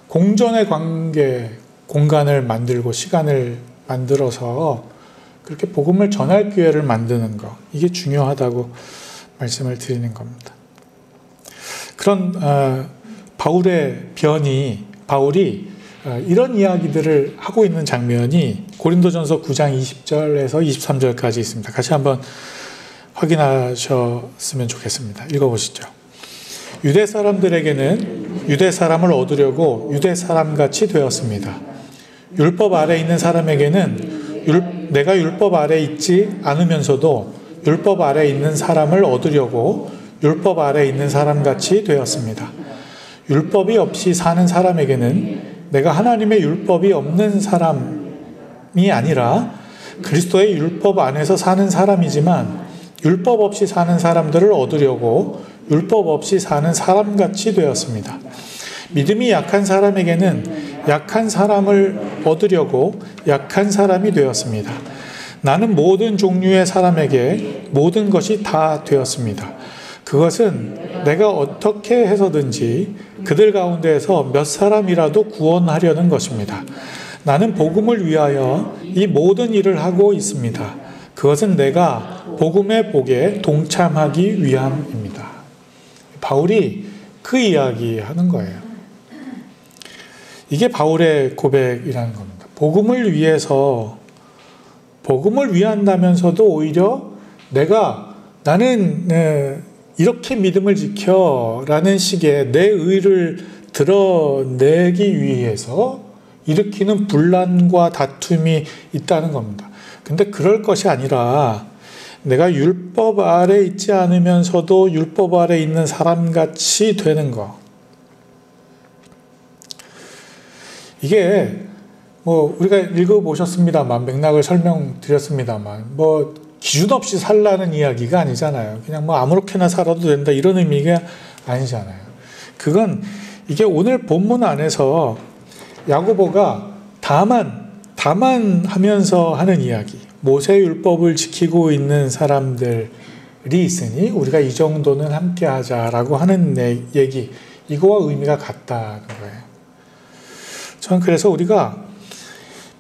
공존의 관계, 공간을 만들고 시간을 만들어서 그렇게 복음을 전할 기회를 만드는 것, 이게 중요하다고 말씀을 드리는 겁니다. 그런 바울의 변이, 바울이 이런 이야기들을 하고 있는 장면이 고린도전서 9장 20절에서 23절까지 있습니다. 같이 한번 확인하셨으면 좋겠습니다. 읽어보시죠. 유대 사람들에게는 유대 사람을 얻으려고 유대 사람같이 되었습니다. 율법 아래 있는 사람에게는 내가 율법 아래 있지 않으면서도 율법 아래 있는 사람을 얻으려고 율법 아래 있는 사람같이 되었습니다. 율법이 없이 사는 사람에게는 내가 하나님의 율법이 없는 사람이 아니라 그리스도의 율법 안에서 사는 사람이지만 율법 없이 사는 사람들을 얻으려고 율법 없이 사는 사람같이 되었습니다. 믿음이 약한 사람에게는 약한 사람을 얻으려고 약한 사람이 되었습니다. 나는 모든 종류의 사람에게 모든 것이 다 되었습니다. 그것은 내가 어떻게 해서든지 그들 가운데에서 몇 사람이라도 구원하려는 것입니다. 나는 복음을 위하여 이 모든 일을 하고 있습니다. 그것은 내가 복음의 복에 동참하기 위함입니다. 바울이 그 이야기하는 거예요. 이게 바울의 고백이라는 겁니다. 복음을 위해서, 복음을 위한다면서도 오히려 나는 이렇게 믿음을 지켜라는 식의 내 의를 드러내기 위해서 일으키는 분란과 다툼이 있다는 겁니다. 근데 그럴 것이 아니라 내가 율법 아래 있지 않으면서도 율법 아래 있는 사람같이 되는 것. 이게 우리가 읽어보셨습니다만, 맥락을 설명드렸습니다만, 기준 없이 살라는 이야기가 아니잖아요. 그냥 아무렇게나 살아도 된다, 이런 의미가 아니잖아요. 그건 이게 오늘 본문 안에서 야고보가 다만 하면서 하는 이야기, 모세 율법을 지키고 있는 사람들이 있으니 우리가 이 정도는 함께 하자라고 하는 얘기, 이거와 의미가 같다는 거예요. 저는 그래서 우리가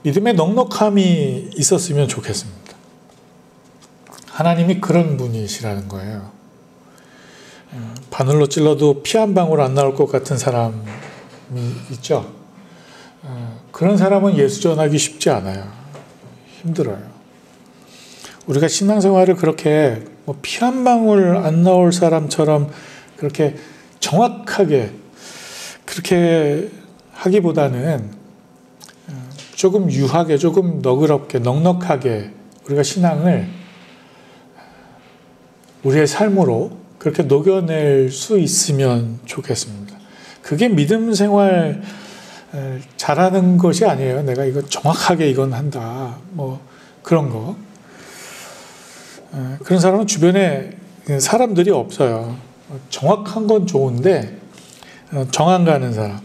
믿음의 넉넉함이 있었으면 좋겠습니다. 하나님이 그런 분이시라는 거예요. 바늘로 찔러도 피 한 방울 안 나올 것 같은 사람이 있죠. 그런 사람은 예수 전하기 쉽지 않아요. 힘들어요. 우리가 신앙생활을 그렇게 피 한 방울 안 나올 사람처럼 그렇게 정확하게 그렇게 하기보다는 조금 유하게, 조금 너그럽게, 넉넉하게 우리가 신앙을 우리의 삶으로 그렇게 녹여낼 수 있으면 좋겠습니다. 그게 믿음 생활 잘하는 것이 아니에요. 내가 이거 정확하게 이건 한다. 뭐 그런 거. 그런 사람은 주변에 사람들이 없어요. 정확한 건 좋은데 정 안 가는 사람.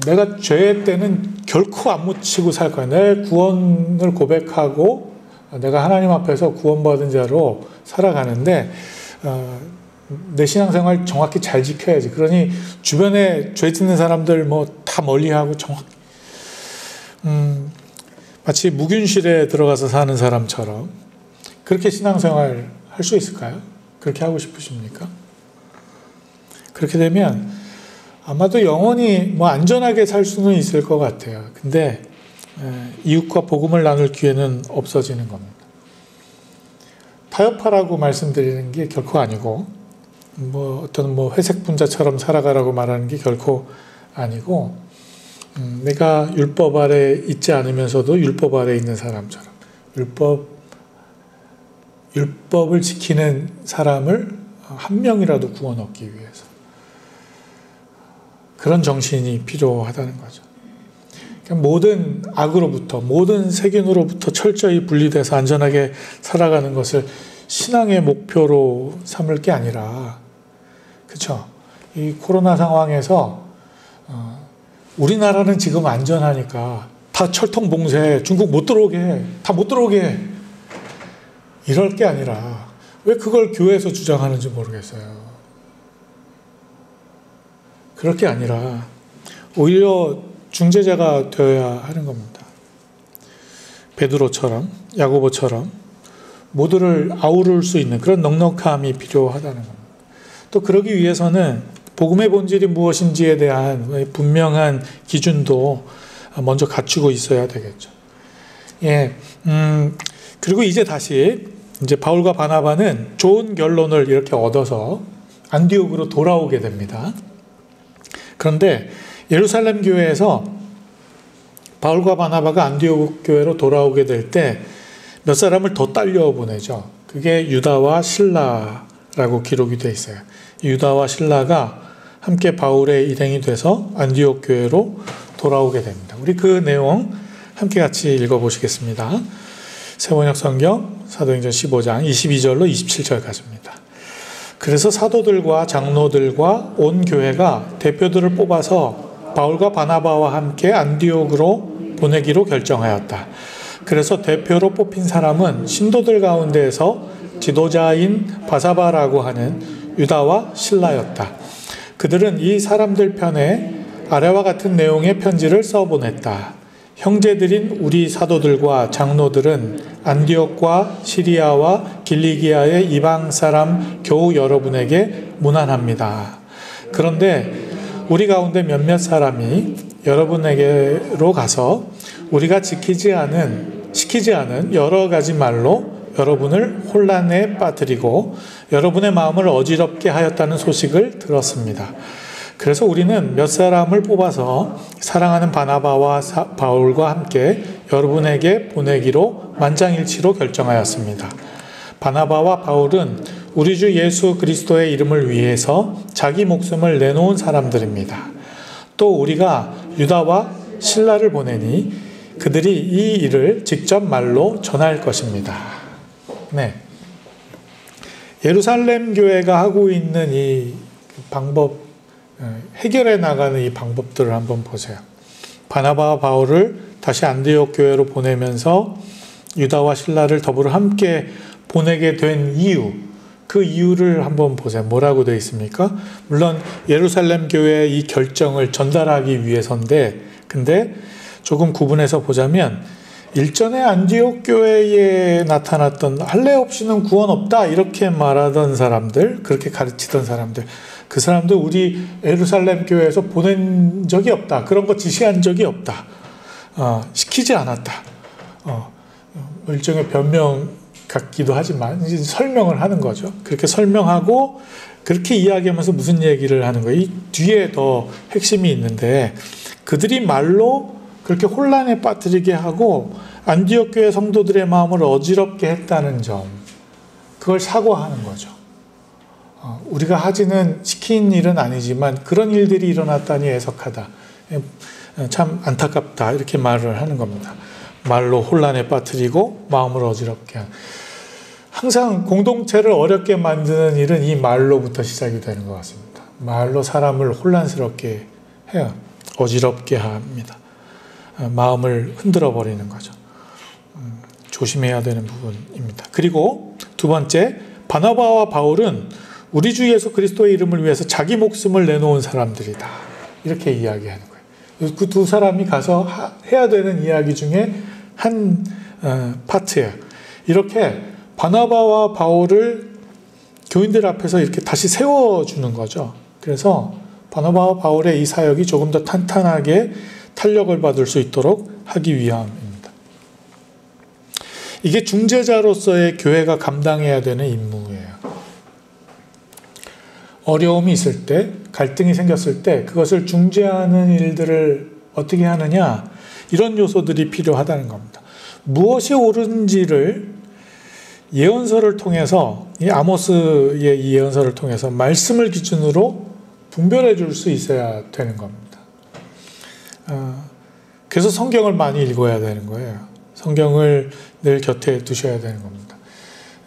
내가 죄 때는 결코 안 묻히고 살 거야. 내 구원을 고백하고 내가 하나님 앞에서 구원받은 자로 살아가는데 내 신앙생활 정확히 잘 지켜야지. 그러니 주변에 죄 짓는 사람들 뭐 다 멀리하고 정확히 마치 묵윤실에 들어가서 사는 사람처럼 그렇게 신앙생활 할 수 있을까요? 그렇게 하고 싶으십니까? 그렇게 되면 아마도 영원히 뭐 안전하게 살 수는 있을 것 같아요. 근데 이웃과 복음을 나눌 기회는 없어지는 겁니다. 타협하라고 말씀드리는 게 결코 아니고 뭐 어떤 뭐 회색 분자처럼 살아가라고 말하는 게 결코 아니고 내가 율법 아래 있지 않으면서도 율법 아래 있는 사람처럼 율법을 지키는 사람을 한 명이라도 구원 얻기 위해서 그런 정신이 필요하다는 거죠. 그러니까 모든 악으로부터 모든 세균으로부터 철저히 분리돼서 안전하게 살아가는 것을 신앙의 목표로 삼을 게 아니라 그렇죠. 이 코로나 상황에서 우리나라는 지금 안전하니까 다 철통 봉쇄, 중국 못 들어오게 해, 다 못 들어오게 해. 이럴 게 아니라 왜 그걸 교회에서 주장하는지 모르겠어요. 그럴 게 아니라 오히려 중재자가 되어야 하는 겁니다. 베드로처럼 야고보처럼 모두를 아우를 수 있는 그런 넉넉함이 필요하다는 겁니다. 또 그러기 위해서는 복음의 본질이 무엇인지에 대한 분명한 기준도 먼저 갖추고 있어야 되겠죠. 예, 그리고 이제 바울과 바나바는 좋은 결론을 이렇게 얻어서 안디옥으로 돌아오게 됩니다. 그런데 예루살렘 교회에서 바울과 바나바가 안디옥 교회로 돌아오게 될 때 몇 사람을 더 딸려 보내죠. 그게 유다와 실라라고 기록이 되어 있어요. 유다와 실라가 함께 바울의 일행이 돼서 안디옥 교회로 돌아오게 됩니다. 우리 그 내용 함께 같이 읽어보시겠습니다. 세번역 성경 사도행전 15장 22절로 27절까지입니다. 그래서 사도들과 장로들과 온 교회가 대표들을 뽑아서 바울과 바나바와 함께 안디옥으로 보내기로 결정하였다. 그래서 대표로 뽑힌 사람은 신도들 가운데에서 지도자인 바사바라고 하는 유다와 실라였다. 그들은 이 사람들 편에 아래와 같은 내용의 편지를 써보냈다. 형제들인 우리 사도들과 장로들은 안디옥과 시리아와 길리기아의 이방 사람 교우 여러분에게 문안합니다. 그런데 우리 가운데 몇몇 사람이 여러분에게로 가서 우리가 시키지 않은 여러 가지 말로 여러분을 혼란에 빠뜨리고 여러분의 마음을 어지럽게 하였다는 소식을 들었습니다. 그래서 우리는 몇 사람을 뽑아서 사랑하는 바나바와 바울과 함께 여러분에게 보내기로 만장일치로 결정하였습니다. 바나바와 바울은 우리 주 예수 그리스도의 이름을 위해서 자기 목숨을 내놓은 사람들입니다. 또 우리가 유다와 실라를 보내니 그들이 이 일을 직접 말로 전할 것입니다. 네. 예루살렘 교회가 하고 있는 이 방법, 해결해 나가는 이 방법들을 한번 보세요. 바나바와 바울을 다시 안디옥 교회로 보내면서 유다와 실라를 더불어 함께 보내게 된 이유, 그 이유를 한번 보세요. 뭐라고 되어 있습니까? 물론 예루살렘 교회의 이 결정을 전달하기 위해서인데, 근데 조금 구분해서 보자면 일전에 안디옥 교회에 나타났던 할례 없이는 구원 없다 이렇게 말하던 사람들, 그렇게 가르치던 사람들, 그 사람들 우리 예루살렘 교회에서 보낸 적이 없다, 그런 거 지시한 적이 없다, 시키지 않았다, 일종의 변명 같기도 하지만 이제 설명을 하는 거죠. 그렇게 설명하고 그렇게 이야기하면서 무슨 얘기를 하는 거예요? 이 뒤에 더 핵심이 있는데, 그들이 말로 그렇게 혼란에 빠뜨리게 하고 안디옥 교회 성도들의 마음을 어지럽게 했다는 점, 그걸 사과하는 거죠. 우리가 하지는 시킨 일은 아니지만 그런 일들이 일어났다니 애석하다, 참 안타깝다, 이렇게 말을 하는 겁니다. 말로 혼란에 빠뜨리고 마음을 어지럽게 한. 항상 공동체를 어렵게 만드는 일은 이 말로부터 시작이 되는 것 같습니다. 말로 사람을 혼란스럽게 해요. 어지럽게 합니다. 마음을 흔들어 버리는 거죠. 조심해야 되는 부분입니다. 그리고 두 번째, 바나바와 바울은 우리 주 예수 그리스도의 이름을 위해서 자기 목숨을 내놓은 사람들이다, 이렇게 이야기하는 거예요. 그 두 사람이 가서 해야 되는 이야기 중에 한 파트예요. 이렇게 바나바와 바울을 교인들 앞에서 이렇게 다시 세워주는 거죠. 그래서 바나바와 바울의 이 사역이 조금 더 탄탄하게 탄력을 받을 수 있도록 하기 위함입니다. 이게 중재자로서의 교회가 감당해야 되는 임무예요. 어려움이 있을 때, 갈등이 생겼을 때 그것을 중재하는 일들을 어떻게 하느냐, 이런 요소들이 필요하다는 겁니다. 무엇이 옳은지를 예언서를 통해서, 이 아모스의 이 예언서를 통해서 말씀을 기준으로 분별해 줄 수 있어야 되는 겁니다. 그래서 성경을 많이 읽어야 되는 거예요. 성경을 늘 곁에 두셔야 되는 겁니다.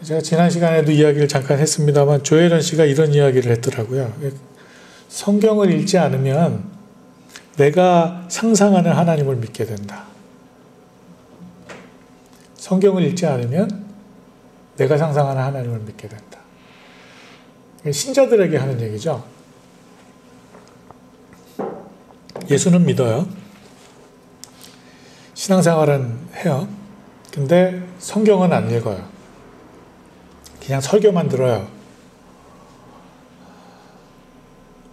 제가 지난 시간에도 이야기를 잠깐 했습니다만 조혜련 씨가 이런 이야기를 했더라고요. 성경을 읽지 않으면 내가 상상하는 하나님을 믿게 된다. 성경을 읽지 않으면 내가 상상하는 하나님을 믿게 된다. 신자들에게 하는 얘기죠. 예수는 믿어요. 신앙생활은 해요. 근데 성경은 안 읽어요. 그냥 설교만 들어요.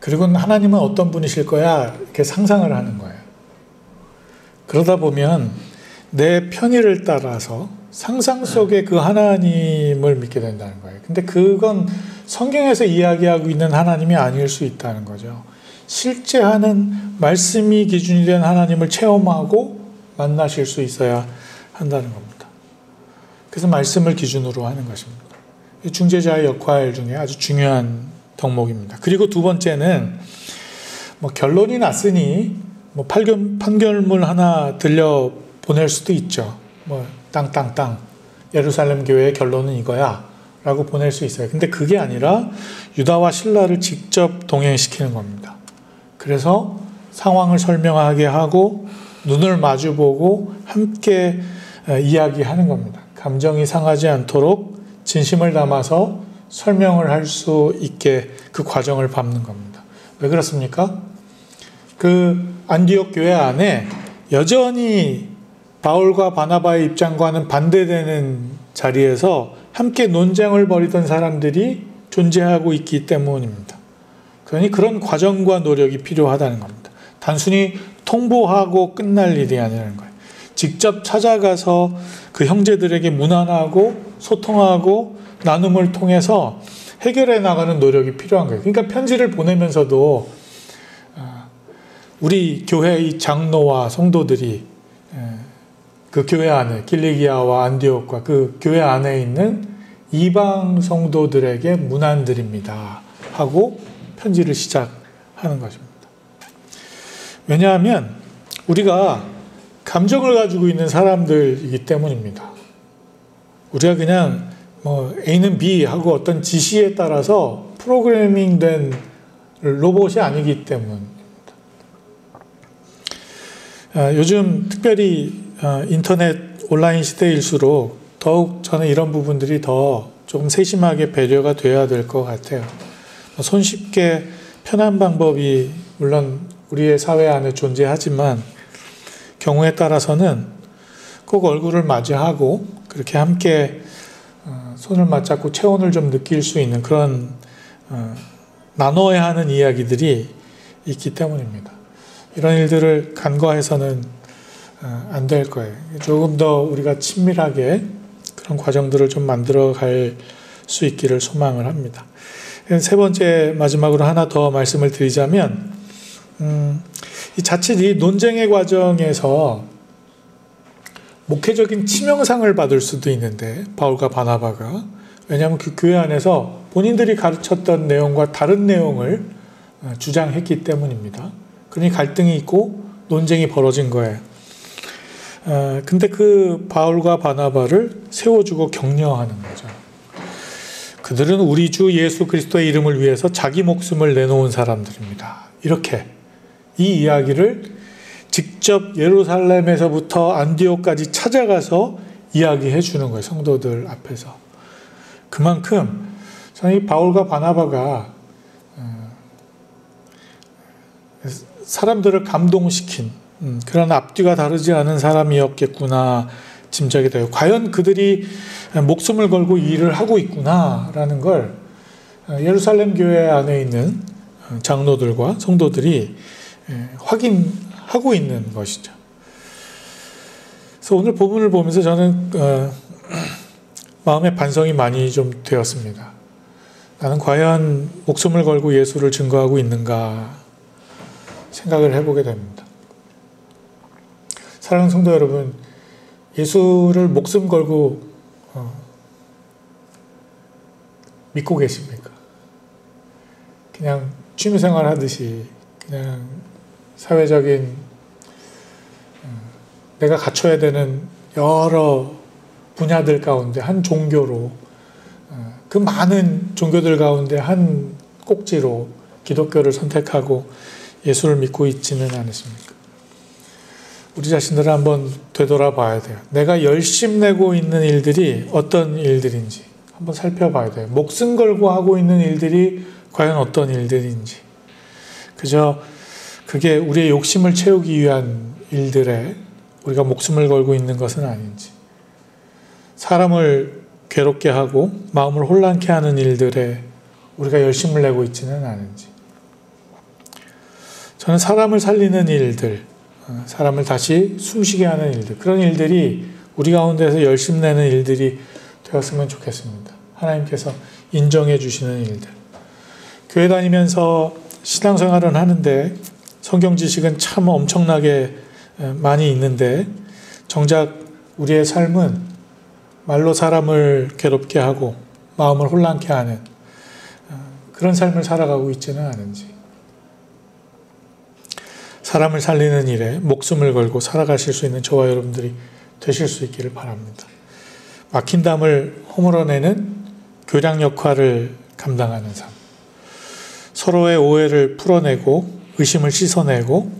그리고 하나님은 어떤 분이실 거야, 이렇게 상상을 하는 거예요. 그러다 보면 내 편의를 따라서 상상 속에 그 하나님을 믿게 된다는 거예요. 근데 그건 성경에서 이야기하고 있는 하나님이 아닐 수 있다는 거죠. 실제 하는 말씀이 기준이 된 하나님을 체험하고 만나실 수 있어야 한다는 겁니다. 그래서 말씀을 기준으로 하는 것입니다. 중재자의 역할 중에 아주 중요한 덕목입니다. 그리고 두 번째는 결론이 났으니 판결문 하나 들려 보낼 수도 있죠. 땅땅땅 예루살렘 교회의 결론은 이거야 라고 보낼 수 있어요. 근데 그게 아니라 유다와 실라를 직접 동행시키는 겁니다. 그래서 상황을 설명하게 하고 눈을 마주보고 함께 이야기하는 겁니다. 감정이 상하지 않도록 진심을 담아서 설명을 할 수 있게 그 과정을 밟는 겁니다. 왜 그렇습니까? 그 안디옥 교회 안에 여전히 바울과 바나바의 입장과는 반대되는 자리에서 함께 논쟁을 벌이던 사람들이 존재하고 있기 때문입니다. 그러니 그런 과정과 노력이 필요하다는 겁니다. 단순히 통보하고 끝날 일이 아니라는 거예요. 직접 찾아가서 그 형제들에게 문안하고 소통하고 나눔을 통해서 해결해 나가는 노력이 필요한 거예요. 그러니까 편지를 보내면서도 우리 교회의 장로와 성도들이 그 교회 안에 길리기아와 안디옥과 그 교회 안에 있는 이방 성도들에게 문안드립니다 하고 편지를 시작하는 것입니다. 왜냐하면 우리가 감정을 가지고 있는 사람들이기 때문입니다. 우리가 그냥 A는 B 하고 어떤 지시에 따라서 프로그래밍된 로봇이 아니기 때문입니다. 요즘 특별히 인터넷 온라인 시대일수록 더욱 저는 이런 부분들이 더 조금 세심하게 배려가 돼야 될 것 같아요. 손쉽게 편한 방법이 물론 우리의 사회 안에 존재하지만 경우에 따라서는 꼭 얼굴을 맞이하고 그렇게 함께 손을 맞잡고 체온을 좀 느낄 수 있는 그런 나눠야 하는 이야기들이 있기 때문입니다. 이런 일들을 간과해서는 안 될 거예요. 조금 더 우리가 친밀하게 그런 과정들을 좀 만들어 갈 수 있기를 소망을 합니다. 세 번째 마지막으로 하나 더 말씀을 드리자면 이 자칫 이 논쟁의 과정에서 목회적인 치명상을 받을 수도 있는데 바울과 바나바가 왜냐하면 그 교회 안에서 본인들이 가르쳤던 내용과 다른 내용을 주장했기 때문입니다. 그러니 갈등이 있고 논쟁이 벌어진 거예요. 근데 그 바울과 바나바를 세워주고 격려하는 거죠. 그들은 우리 주 예수 그리스도의 이름을 위해서 자기 목숨을 내놓은 사람들입니다. 이렇게 이 이야기를 직접 예루살렘에서부터 안디옥까지 찾아가서 이야기해 주는 거예요. 성도들 앞에서. 그만큼 저는 이 바울과 바나바가 사람들을 감동시킨 그런 앞뒤가 다르지 않은 사람이었겠구나 짐작이 돼요. 과연 그들이 목숨을 걸고 일을 하고 있구나라는 걸 예루살렘 교회 안에 있는 장로들과 성도들이 확인하고 있는 것이죠. 그래서 오늘 본문을 보면서 저는 마음의 반성이 많이 좀 되었습니다. 나는 과연 목숨을 걸고 예수를 증거하고 있는가 생각을 해보게 됩니다. 사랑하는 성도 여러분, 예수를 목숨 걸고 믿고 계십니까? 그냥 취미생활 하듯이 그냥 사회적인 내가 갖춰야 되는 여러 분야들 가운데 한 종교로 그 많은 종교들 가운데 한 꼭지로 기독교를 선택하고 예수를 믿고 있지는 않으십니까? 우리 자신들을 한번 되돌아봐야 돼요. 내가 열심내고 있는 일들이 어떤 일들인지 한번 살펴봐야 돼요. 목숨 걸고 하고 있는 일들이 과연 어떤 일들인지. 그저 그게 우리의 욕심을 채우기 위한 일들에 우리가 목숨을 걸고 있는 것은 아닌지. 사람을 괴롭게 하고 마음을 혼란케 하는 일들에 우리가 열심을 내고 있지는 않은지. 저는 사람을 살리는 일들, 사람을 다시 숨쉬게 하는 일들, 그런 일들이 우리 가운데서 열심 내는 일들이 되었으면 좋겠습니다. 하나님께서 인정해 주시는 일들. 교회 다니면서 신앙생활은 하는데 성경 지식은 참 엄청나게 많이 있는데 정작 우리의 삶은 말로 사람을 괴롭게 하고 마음을 혼란케 하는 그런 삶을 살아가고 있지는 않은지. 사람을 살리는 일에 목숨을 걸고 살아가실 수 있는 저와 여러분들이 되실 수 있기를 바랍니다. 막힌 담을 허물어내는 교량 역할을 감당하는 삶. 서로의 오해를 풀어내고 의심을 씻어내고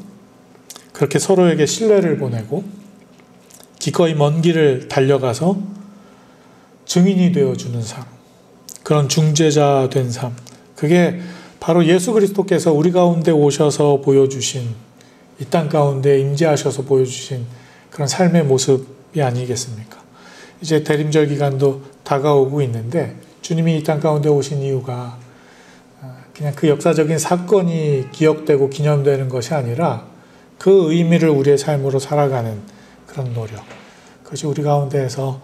그렇게 서로에게 신뢰를 보내고 기꺼이 먼 길을 달려가서 증인이 되어주는 삶. 그런 중재자 된 삶. 그게 바로 예수 그리스도께서 우리 가운데 오셔서 보여주신 이 땅 가운데 임재하셔서 보여주신 그런 삶의 모습이 아니겠습니까? 이제 대림절 기간도 다가오고 있는데 주님이 이 땅 가운데 오신 이유가 그냥 그 역사적인 사건이 기억되고 기념되는 것이 아니라 그 의미를 우리의 삶으로 살아가는 그런 노력. 그것이 우리 가운데에서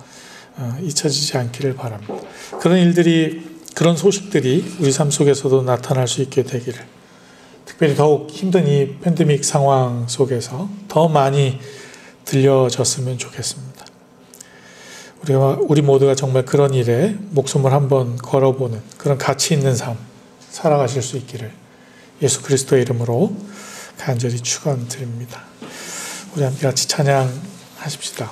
잊혀지지 않기를 바랍니다. 그런 일들이, 그런 소식들이 우리 삶 속에서도 나타날 수 있게 되기를. 특별히 더욱 힘든 이 팬데믹 상황 속에서 더 많이 들려졌으면 좋겠습니다. 우리 모두가 정말 그런 일에 목숨을 한번 걸어보는 그런 가치 있는 삶 살아가실 수 있기를 예수 그리스도의 이름으로 간절히 축원드립니다. 우리 함께 같이 찬양하십시다.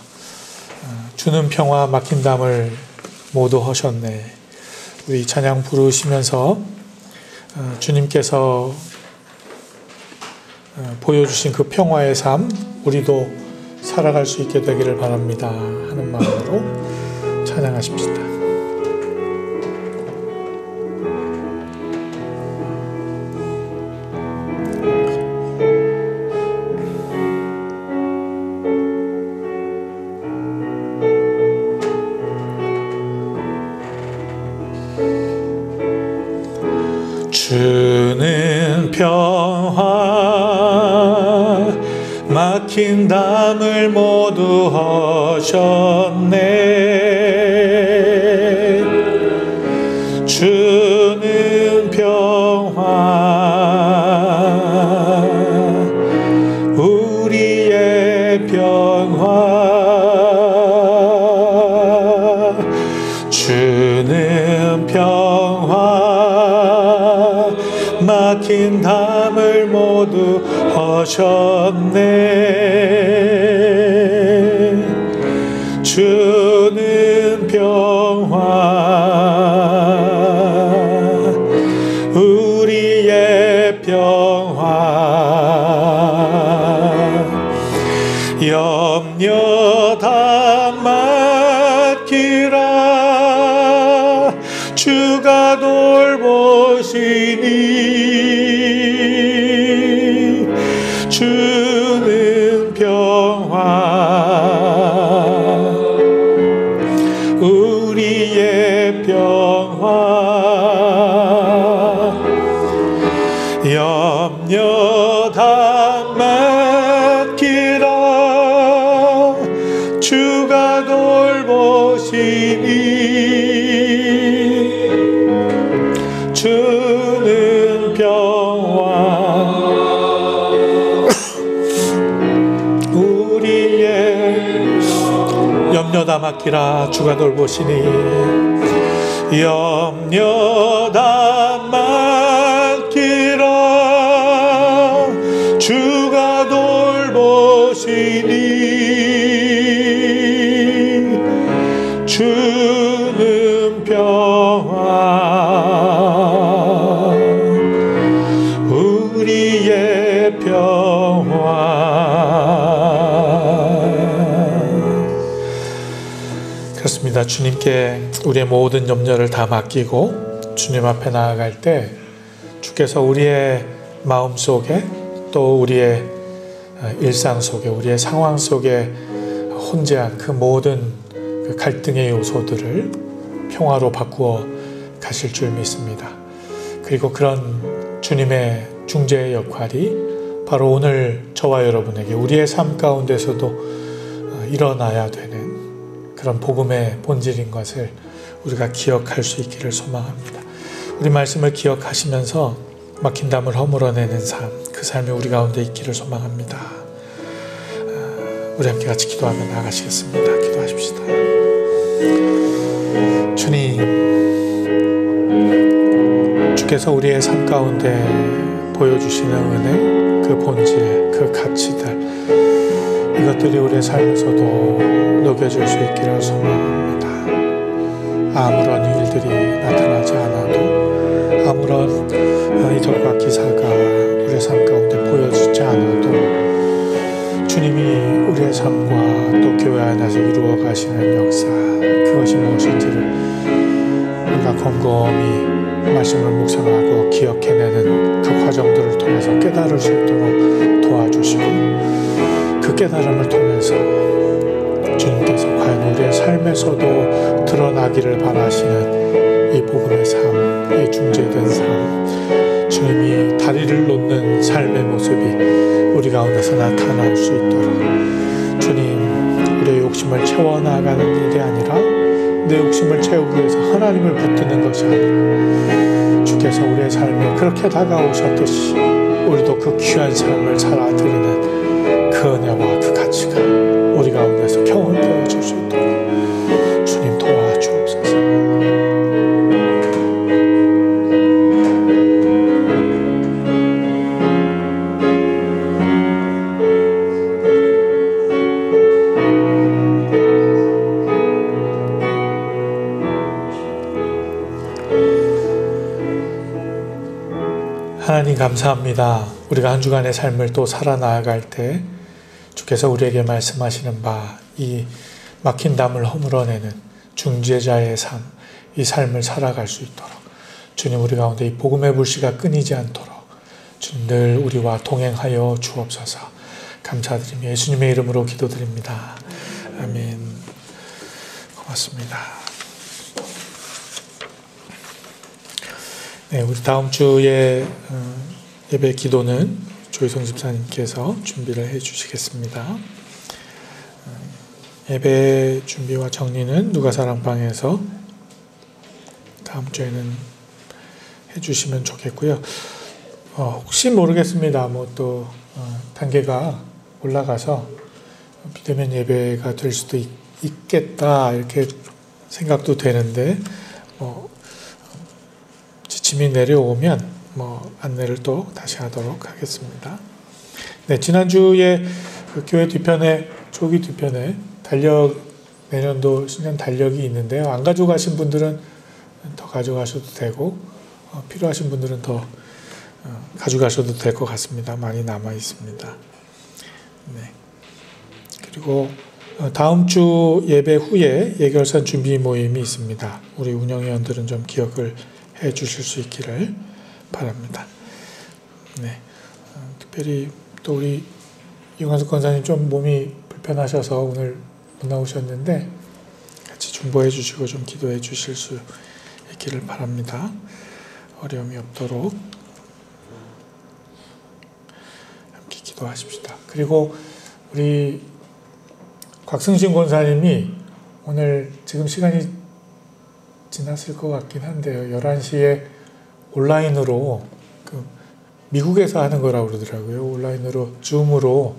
주는 평화 막힌 담을 모두 허셨네. 우리 찬양 부르시면서 주님께서 보여주신 그 평화의 삶 우리도 살아갈 수 있게 되기를 바랍니다 하는 마음으로 찬양하십시다. 막힌 담을 모두 하셨네. 주는 평화, 우리의 평화. 주는 평화, 막힌 담을 모두 하셨네. 주는 평화, 우리의 평화. 염려 다 맡기라, 주가 돌보시니. 주는 평화, 우리의 평화. 염려 다 맡기라, 주가 돌보시니. 주는 평화, 염려 다 맡기라, 주가 돌보시니. 염려 다 맡기라, 주가 돌보시니. 주는 평화, 우리의 평화. 그렇습니다. 주님께 우리의 모든 염려를 다 맡기고 주님 앞에 나아갈 때 주께서 우리의 마음 속에, 또 우리의 일상 속에, 우리의 상황 속에 혼재한 그 모든 그 갈등의 요소들을 평화로 바꾸어 가실 줄 믿습니다. 그리고 그런 주님의 중재의 역할이 바로 오늘 저와 여러분에게 우리의 삶 가운데서도 일어나야 되는 그런 복음의 본질인 것을 우리가 기억할 수 있기를 소망합니다. 우리 말씀을 기억하시면서 막힌 담을 허물어내는 삶, 그 삶이 우리 가운데 있기를 소망합니다. 우리 함께 같이 기도하며 나아가시겠습니다. 기도하십시다. 주님, 주께서 우리의 삶 가운데 보여주시는 은혜, 그 본질, 그 가치들, 이것들이 우리의 삶에서도 녹여질 수 있기를 소망합니다. 아무런 일들이 나타나지 않아도, 아무런 이적과 기사가 우리의 삶 가운데 보여지지 않아도 주님이 우리의 삶과 또 교회 안에서 이루어 가시는 역사, 그것이 무엇인지를 우리가 곰곰이 말씀을 묵상하고 기억해내는 그 과정들을 통해서 깨달을 수 있도록 도와주시고, 그 깨달음을 통해서 주님께서 과연 우리의 삶에서도 드러나기를 바라시는 이 복음의 삶, 이 중재된 삶, 주님이 다리를 놓는 삶의 모습이 우리 가운데서 나타날 수 있도록, 주님, 우리의 욕심을 채워나가는 일이 아니라 내 욕심을 채우기 위해서 하나님을 붙드는 것이 아니라 주께서 우리의 삶에 그렇게 다가오셨듯이 우리도 그 귀한 삶을 살아드리는 그 은혜와 그 가치가 우리 가운데서 경험되어질 수 있도록 주님 도와주옵소서. 하나님 감사합니다. 우리가 한 주간의 삶을 또 살아나갈 때 주께서 우리에게 말씀하시는 바, 이 막힌 담을 허물어내는 중재자의 삶, 이 삶을 살아갈 수 있도록 주님, 우리 가운데 이 복음의 불씨가 끊이지 않도록 주님 늘 우리와 동행하여 주옵소서. 감사드리며 예수님의 이름으로 기도드립니다. 아멘. 고맙습니다. 네, 우리 다음 주에 예배 기도는 조희성 집사님께서 준비를 해 주시겠습니다. 예배 준비와 정리는 누가사랑방에서 다음 주에는 해주시면 좋겠고요. 혹시 모르겠습니다. 또 단계가 올라가서 비대면 예배가 될 수도 있겠다 이렇게 생각도 되는데 지침이 내려오면 안내를 또 다시 하도록 하겠습니다. 네, 지난주에 그 교회 뒤편에 조기 뒤편에 내년도 신년 달력이 있는데요. 안 가져가신 분들은 더 가져가셔도 되고 필요하신 분들은 더 가져가셔도 될 것 같습니다. 많이 남아 있습니다. 네. 그리고 다음 주 예배 후에 예결산 준비 모임이 있습니다. 우리 운영위원들은 좀 기억을 해 주실 수 있기를 바랍니다. 네. 특별히 또 우리 이광숙 권사님 좀 몸이 불편하셔서 오늘 못 나오셨는데 같이 중보해 주시고 좀 기도해 주실 수 있기를 바랍니다. 어려움이 없도록 함께 기도하십시다. 그리고 우리 곽승신 권사님이 오늘 지금 시간이 지났을 것 같긴 한데요. 11시에 온라인으로 미국에서 하는 거라고 그러더라고요. 온라인으로 줌으로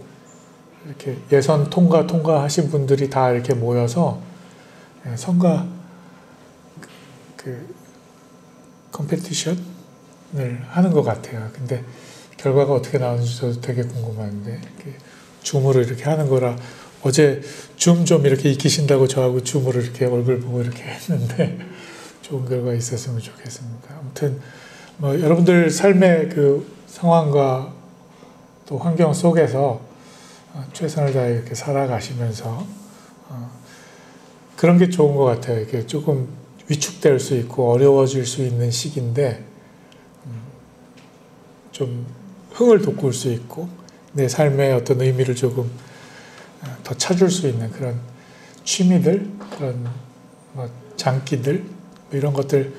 이렇게 예선 통과하신 분들이 다 이렇게 모여서 선거 컴페티션을 하는 것 같아요. 근데 결과가 어떻게 나오는지 저도 되게 궁금한데 줌으로 이렇게 하는 거라 어제 줌 좀 이렇게 익히신다고 저하고 줌으로 이렇게 얼굴 보고 이렇게 했는데 좋은 결과 있었으면 좋겠습니다. 아무튼 여러분들 삶의 상황과 또 환경 속에서 최선을 다해 이렇게 살아가시면서 그런 게 좋은 것 같아요. 이렇게 조금 위축될 수 있고 어려워질 수 있는 시기인데 좀 흥을 돋굴 수 있고 내 삶의 어떤 의미를 조금 더 찾을 수 있는 그런 취미들, 그런 장기들 이런 것들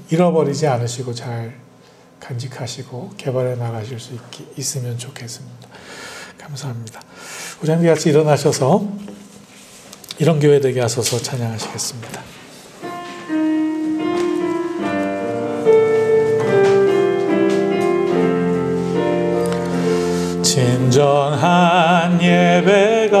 잃어버리지 않으시고 잘 간직하시고 개발해 나가실 수 있으면 좋겠습니다. 감사합니다. 우리 함께 같이 일어나셔서 이런 교회 되게 하소서 찬양하시겠습니다. 진정한 예배가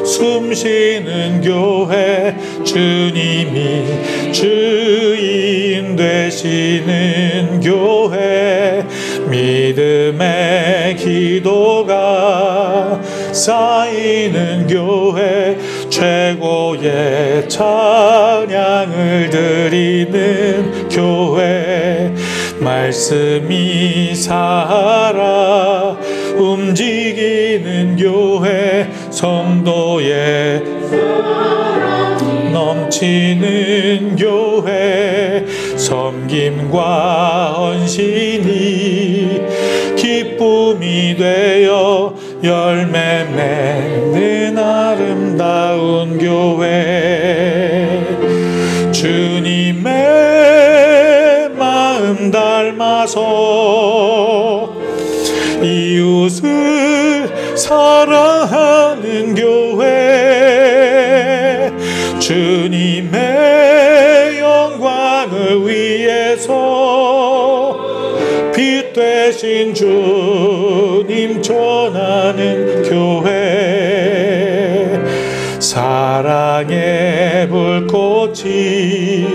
숨쉬는 교회 주님이 주인 되시는 교회 믿음의 기도가 쌓이는 교회 최고의 찬양을 드리는 교회 말씀이 살아 움직이는 교회 성도의 넘치는 교회 섬김과 헌신이 기쁨이 되어 열매 맺는 아름다운 교회 주님의 마음 닮아서 이웃을 사랑하는 교회 주님의 영광을 위해서 빛 되신 주님 전하는 교회 사랑의 불꽃이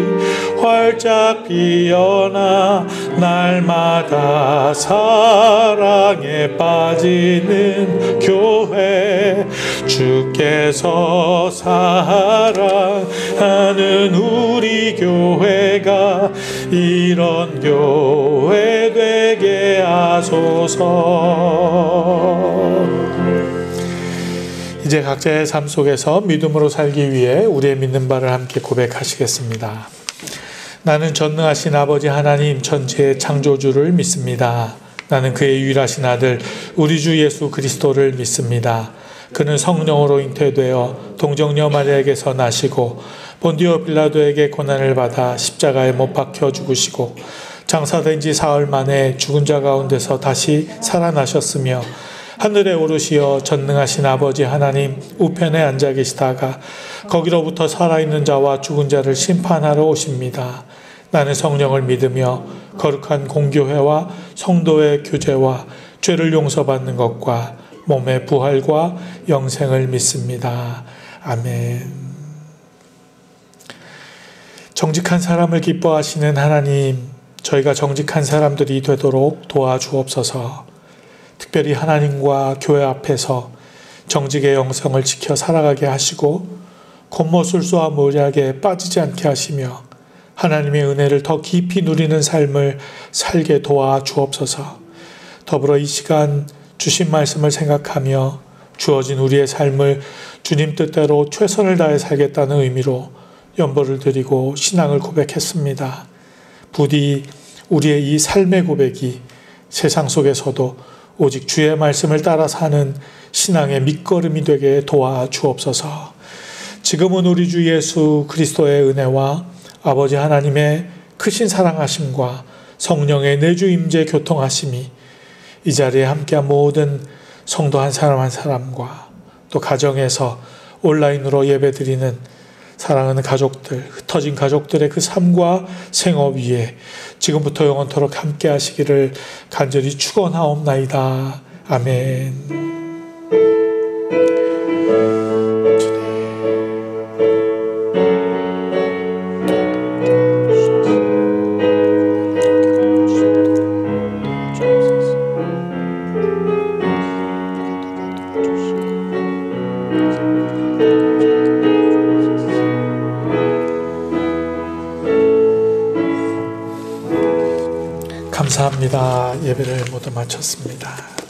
활짝 피어나 날마다 사랑에 빠지는 교회 주께서 사랑하는 우리 교회가 이런 교회 되게 하소서. 이제 각자의 삶 속에서 믿음으로 살기 위해 우리의 믿는 바를 함께 고백하시겠습니다. 나는 전능하신 아버지 하나님 천지의 창조주를 믿습니다. 나는 그의 유일하신 아들 우리 주 예수 그리스도를 믿습니다. 그는 성령으로 잉태되어 동정녀 마리아에게서 나시고 본디오 빌라도에게 고난을 받아 십자가에 못 박혀 죽으시고 장사된 지 사흘 만에 죽은 자 가운데서 다시 살아나셨으며 하늘에 오르시어 전능하신 아버지 하나님 우편에 앉아 계시다가 거기로부터 살아있는 자와 죽은 자를 심판하러 오십니다. 나는 성령을 믿으며 거룩한 공교회와 성도의 교제와 죄를 용서받는 것과 몸의 부활과 영생을 믿습니다. 아멘. 정직한 사람을 기뻐하시는 하나님, 저희가 정직한 사람들이 되도록 도와주옵소서. 특별히 하나님과 교회 앞에서 정직의 영성을 지켜 살아가게 하시고 겉모술수와 모략에 빠지지 않게 하시며 하나님의 은혜를 더 깊이 누리는 삶을 살게 도와주옵소서. 더불어 이 시간 주신 말씀을 생각하며 주어진 우리의 삶을 주님 뜻대로 최선을 다해 살겠다는 의미로 연보를 드리고 신앙을 고백했습니다. 부디 우리의 이 삶의 고백이 세상 속에서도 오직 주의 말씀을 따라 사는 신앙의 밑거름이 되게 도와주옵소서. 지금은 우리 주 예수 그리스도의 은혜와 아버지 하나님의 크신 사랑하심과 성령의 내주 임재 교통하심이 이 자리에 함께한 모든 성도 한 사람 한 사람과 또 가정에서 온라인으로 예배드리는 사랑하는 가족들, 흩어진 가족들의 그 삶과 생업 위에 지금부터 영원토록 함께 하시기를 간절히 축원하옵나이다. 아멘. 감사합니다. 예배를 모두 마쳤습니다.